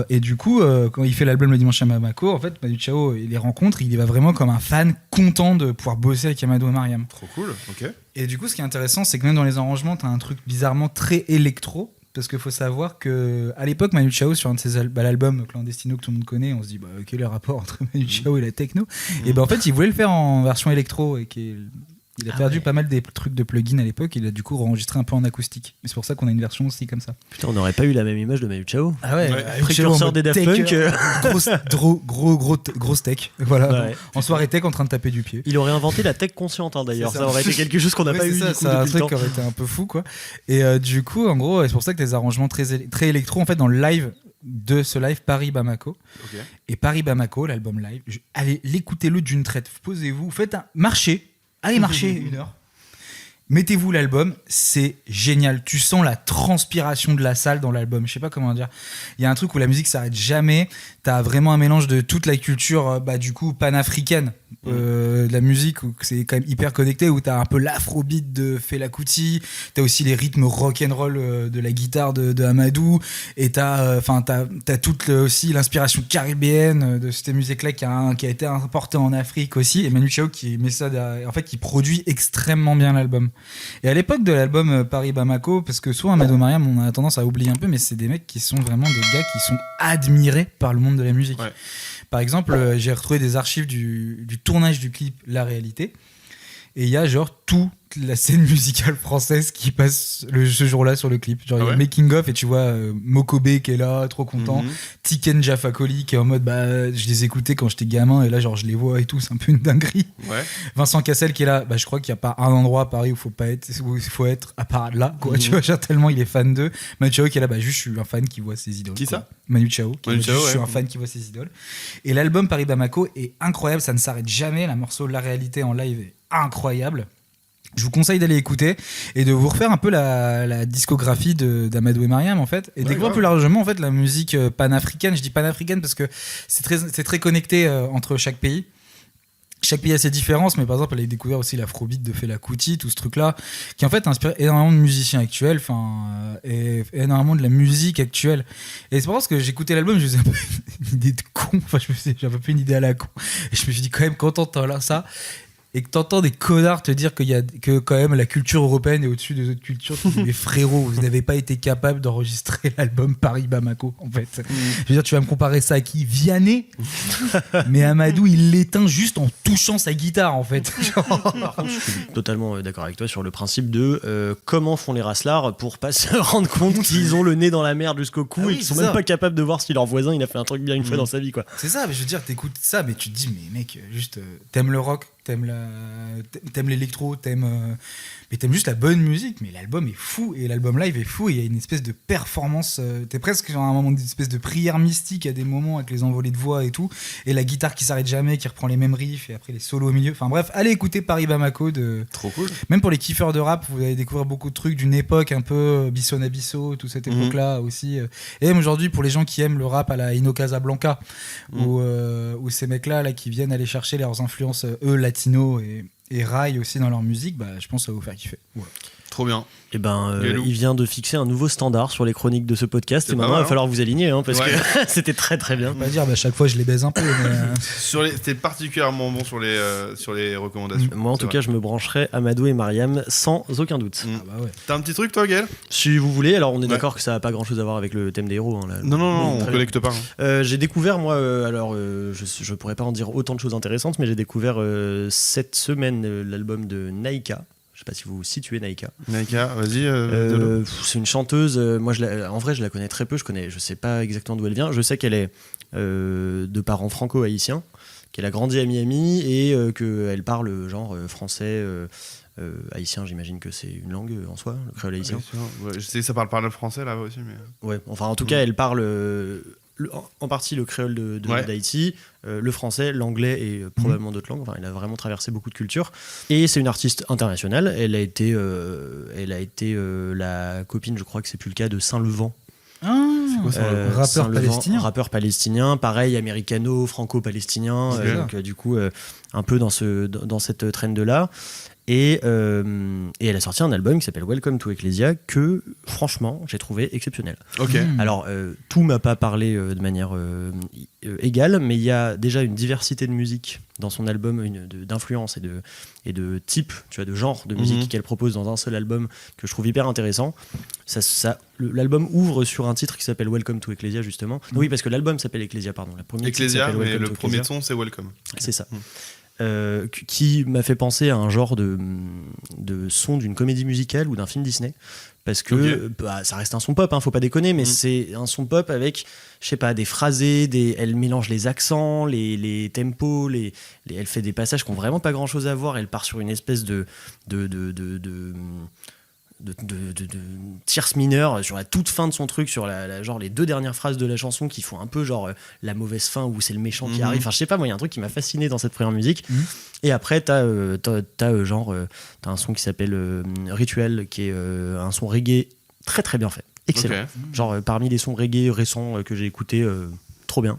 et du coup, quand il fait l'album Le Dimanche à Bamako, en fait, Manu Chao, il les rencontre, il y va vraiment comme un fan content de pouvoir bosser avec Amadou et Mariam. Trop cool, ok. Et du coup, ce qui est intéressant, c'est que même dans les arrangements, t'as un truc bizarrement très électro, parce qu'il faut savoir qu'à l'époque, Manu Chao, sur un de ses albums Clandestino que tout le monde connaît, on se dit, quel est le rapport entre Manu Chao et la techno ? Et en fait, il voulait le faire en version électro, et il a perdu pas mal des trucs de plugins à l'époque, il a du coup enregistré un peu en acoustique. Et c'est pour ça qu'on a une version aussi comme ça. Putain, on n'aurait pas eu la même image de Manu Chao. Ah ouais, précurseur des Daft Punk. Grosse tech. Voilà, en soirée tech en train de taper du pied. Il aurait inventé la tech consciente d'ailleurs. Ça aurait été quelque chose qu'on n'a pas eu. C'est un truc qui aurait été un peu fou, quoi. Et du coup, en gros, c'est pour ça que des arrangements très électro, en fait, dans le live de ce live Paris Bamako. Okay. Et Paris Bamako, l'album live, allez l'écoutez-le d'une traite. Posez-vous, faites un marché. Allez marcher 1 heure. Mettez-vous l'album, c'est génial. Tu sens la transpiration de la salle dans l'album. Je sais pas comment dire. Il y a un truc où la musique s'arrête jamais. T'as vraiment un mélange de toute la culture, du coup, panafricaine. De la musique où c'est quand même hyper connecté, où t'as un peu l'afrobeat de Fela Kuti, t'as aussi les rythmes rock'n'roll de la guitare de Amadou, et t'as toute aussi l'inspiration caribéenne de cette musique-là qui a été importée en Afrique aussi, et Manu Chao qui met ça derrière, en fait, qui produit extrêmement bien l'album. Et à l'époque de l'album Paris Bamako, parce que souvent Amadou Mariam, on a tendance à oublier un peu, mais c'est des mecs qui sont vraiment des gars qui sont admirés par le monde de la musique. Ouais. Par exemple, j'ai retrouvé des archives du tournage du clip La Réalité, et il y a genre toute la scène musicale française qui passe ce jour-là sur le clip. Genre, il y a making of, et tu vois Mokobe qui est là, trop content, Tiken Jaffa Koli qui est en mode je les écoutais quand j'étais gamin, et là genre je les vois et tout, c'est un peu une dinguerie. Vincent Cassel qui est là, je crois qu'il n'y a pas un endroit à Paris où il faut être à part là, quoi. Tu vois, genre, tellement il est fan d'eux. Manu Chao qui est là, juste je suis un fan qui voit ses idoles. Qui ça? Manu Chao, je suis un fan qui voit ses idoles. Et l'album Paris Bamako est incroyable, ça ne s'arrête jamais. La morceau La Réalité en live est incroyable. Je vous conseille d'aller écouter et de vous refaire un peu la discographie d'Amadou et Mariam, en fait, et découvrir plus largement, en fait, la musique panafricaine. Je dis panafricaine parce que c'est très connecté entre chaque pays. Chaque pays a ses différences, mais par exemple, elle a découvert aussi l'afrobeat de Fela Kuti, tout ce truc-là, qui en fait inspire énormément de musiciens actuels, et énormément de la musique actuelle. Et c'est pour ça que j'écoutais l'album, je me faisais un peu une idée de con, j'ai un peu une idée à la con. Et je me suis dit, quand même, quand t'entends là ça, et que t'entends des connards te dire que quand même la culture européenne est au-dessus des autres cultures, tu dis, mais frérot, vous n'avez pas été capable d'enregistrer l'album Paris Bamako, en fait. Je veux dire, tu vas me comparer ça à qui? Vianney? Mais Amadou, il l'éteint juste en touchant sa guitare, en fait. Par contre, je suis totalement d'accord avec toi sur le principe de comment font les raslards pour pas se rendre compte qu'ils ont le nez dans la merde jusqu'au cou et qu'ils sont même pas capables de voir si leur voisin il a fait un truc bien une fois dans sa vie, quoi. C'est ça, mais je veux dire, t'écoutes ça, mais tu te dis, mais mec, juste t'aimes le rock, t'aimes l'électro, mais t'aimes juste la bonne musique. Mais l'album est fou, et l'album live est fou, et il y a une espèce de performance, t'es presque genre à un moment d'une espèce de prière mystique à des moments avec les envolées de voix et tout, et la guitare qui s'arrête jamais, qui reprend les mêmes riffs, et après les solos au milieu. Enfin bref, allez écouter Paris Bamako Trop cool. Même pour les kiffeurs de rap, vous allez découvrir beaucoup de trucs d'une époque un peu Bisson Abisso, toute cette époque-là aussi. Et même aujourd'hui, pour les gens qui aiment le rap à la Ino Casablanca, où ces mecs-là là, qui viennent aller chercher leurs influences, latino et rail aussi dans leur musique, je pense que ça va vous faire kiffer. Voilà. Trop bien. Et il vient de fixer un nouveau standard sur les chroniques de ce podcast, et maintenant il va falloir vous aligner, parce que c'était très très bien. Je vais pas dire, chaque fois je les baise un peu. Mais... T'es particulièrement bon sur les recommandations. Moi en tout cas, je me brancherai Amadou et Mariam sans aucun doute. T'as un petit truc toi, Gaël? Si vous voulez, alors on est d'accord que ça n'a pas grand chose à voir avec le thème des héros. Là. Non, on connecte pas. J'ai découvert, moi, je pourrais pas en dire autant de choses intéressantes, mais j'ai découvert cette semaine l'album de Naïka. Je sais pas si vous situez Naïka. Naïka, vas-y. C'est une chanteuse. Moi, en vrai, je la connais très peu. Je sais pas exactement d'où elle vient. Je sais qu'elle est de parents franco-haïtiens, qu'elle a grandi à Miami et qu'elle parle genre français. Haïtien, j'imagine que c'est une langue en soi, le créole haïtien. Je sais que ça parle le français là aussi, mais. Ouais. Enfin, en tout cas, elle parle. En partie le créole d'Haïti, le français, l'anglais et probablement d'autres langues. Enfin, elle a vraiment traversé beaucoup de cultures. Et c'est une artiste internationale. Elle a été la copine, je crois que c'est plus le cas, de Saint-Levant. C'est quoi ça, rappeur palestinien, pareil, américano, franco-palestinien. Donc du coup, un peu dans cette trend-là. Et elle a sorti un album qui s'appelle Welcome to Ecclesia que franchement j'ai trouvé exceptionnel. Alors tout m'a pas parlé de manière égale, mais il y a déjà une diversité de musique dans son album, d'influence et de type, tu vois, de genre de musique qu'elle propose dans un seul album que je trouve hyper intéressant. L'album ouvre sur un titre qui s'appelle Welcome to Ecclesia justement. Oui, parce que l'album s'appelle Ecclesia, pardon. Ecclesia, mais le premier son c'est Welcome. C'est ça. Qui m'a fait penser à un genre de son d'une comédie musicale ou d'un film Disney, parce que ça reste un son pop, faut pas déconner, mais c'est un son pop avec, je sais pas, des phrasés, elle mélange les accents, les tempos, elle fait des passages qui ont vraiment pas grand chose à voir, elle part sur une espèce tierce mineure sur la toute fin de son truc, sur genre les 2 dernières phrases de la chanson qui font un peu genre la mauvaise fin où c'est le méchant qui arrive. Enfin, je sais pas, moi, il y a un truc qui m'a fasciné dans cette première musique. Et après, t'as un son qui s'appelle Rituel, qui est un son reggae très très bien fait. Excellent. Okay. Genre parmi les sons reggae récents que j'ai écoutés, trop bien.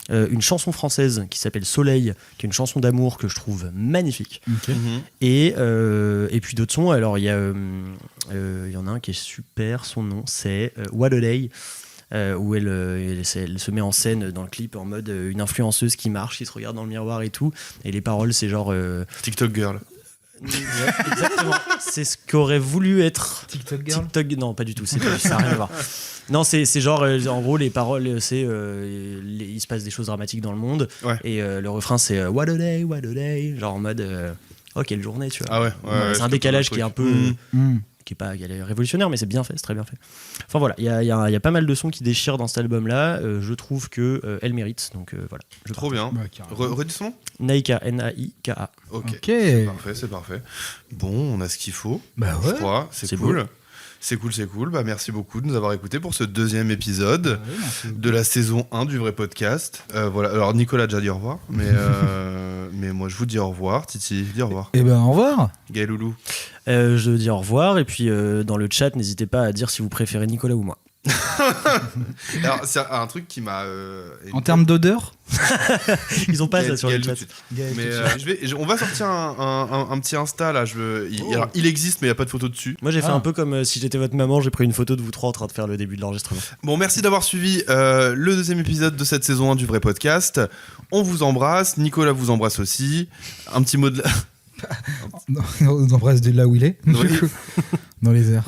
Une chanson française qui s'appelle Soleil, qui est une chanson d'amour que je trouve magnifique. Okay. Et puis d'autres sons. Alors il y en a un qui est super, son nom c'est What a Day, où elle se met en scène dans le clip en mode une influenceuse qui marche, qui se regarde dans le miroir et tout. Et les paroles c'est genre TikTok girl. Exactement. C'est ce qu'aurait voulu être TikTok girl. Non, pas du tout. Ça n'a rien à voir. Non, c'est genre en gros les paroles, c'est il se passe des choses dramatiques dans le monde. Ouais. Et le refrain c'est What a day, genre en mode oh quelle journée, tu vois. Ah ouais, c'est un décalage qui est un peu qui est révolutionnaire, mais c'est bien fait, c'est très bien fait. Enfin voilà, il y a pas mal de sons qui déchirent dans cet album-là. Je trouve que elle mérite, donc voilà. Trop bien. Redis son nom. Naika, Naika. Ok. C'est parfait. Bon, on a ce qu'il faut. Bah ouais. Je crois, c'est cool. Beau. C'est cool. Bah, merci beaucoup de nous avoir écoutés pour ce 2e épisode de la saison 1 du vrai podcast. Voilà. Alors, Nicolas a déjà dit au revoir, mais moi, je vous dis au revoir. Titi, dis au revoir. Eh ben, au revoir. Gaëloulou. Je dis au revoir, et puis dans le chat, n'hésitez pas à dire si vous préférez Nicolas ou moi. Alors, c'est un truc qui m'a. En termes d'odeur, ils ont pas ça sur le chat. Mais on va sortir un petit Insta là. Alors, il existe, mais il n'y a pas de photo dessus. Moi, j'ai fait un peu comme si j'étais votre maman. J'ai pris une photo de vous trois en train de faire le début de l'enregistrement. Bon, merci d'avoir suivi le 2e épisode de cette saison 1 du vrai podcast. On vous embrasse. Nicolas vous embrasse aussi. Un petit mot de la. On embrasse de là où il est, dans les airs.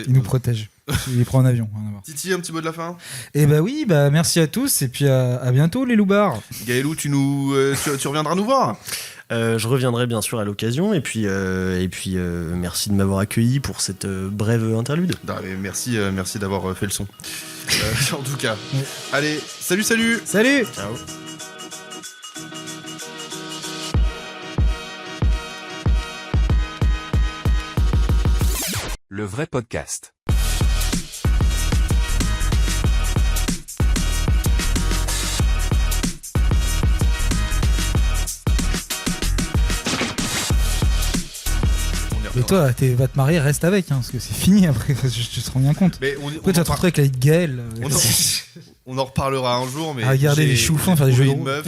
Il nous protège. Il prend un avion. Titi, un petit mot de la fin. Eh bah oui, merci à tous et puis à bientôt les loupards. Gaëlou, tu reviendras nous voir. Je reviendrai bien sûr à l'occasion et puis merci de m'avoir accueilli pour cette brève interlude. Non, mais merci d'avoir fait le son. En tout cas, allez, salut. Ciao. Le vrai podcast. Et toi, va te marier, reste avec, parce que c'est fini après, tu te rends bien compte. Après, tu vas te retrouver avec la Gaël. On en reparlera un jour, mais. À regarder les choufins, faire des jeux de rôle.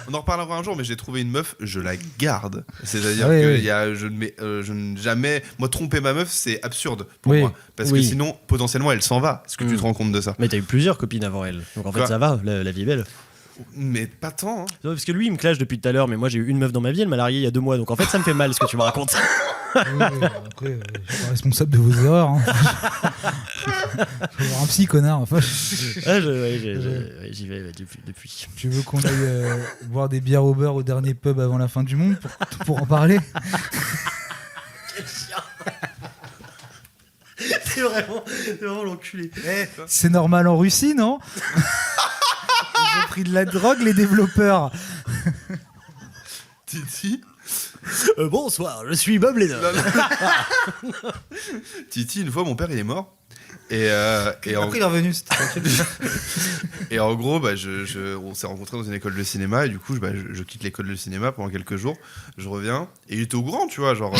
On en reparlera un jour, mais j'ai trouvé une meuf, je la garde. C'est-à-dire que je ne jamais. Moi, tromper ma meuf, c'est absurde pour moi. Parce que sinon, potentiellement, elle s'en va. Est-ce que tu te rends compte de ça? Mais t'as eu plusieurs copines avant elle. Donc en fait, ça va, la vie est belle. Mais pas tant. Parce que lui, il me clash depuis tout à l'heure, mais moi, j'ai eu une meuf dans ma vie, elle m'a largué il y a 2 mois. Donc en fait, ça me fait mal ce que tu me racontes. Après, je suis pas responsable de vos erreurs. Faut avoir un psy, connard. Enfin, j'y vais depuis. Tu veux qu'on aille boire des bières au beurre au dernier pub avant la fin du monde pour en parler? Quel chien. C'est vraiment l'enculé. C'est normal en Russie, non? Ils ont pris de la drogue, les développeurs. Titi. Bonsoir, je suis Bob Lennon. Titi, une fois, mon père il est mort. Et après, il est revenu. Et en gros, on s'est rencontrés dans une école de cinéma. Et du coup, je quitte l'école de cinéma pendant quelques jours. Je reviens. Et il était au courant, tu vois. Genre,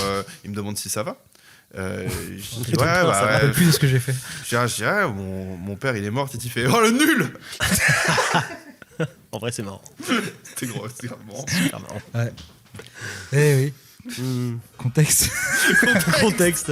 il me demande si ça va. Je dis, ça me rappelle plus de ce que j'ai fait. Je dis, mon père il est mort. Titi fait, oh le nul. En vrai, c'est marrant. C'est grave marrant. Super marrant. Ouais. Eh oui. Contexte. Contexte.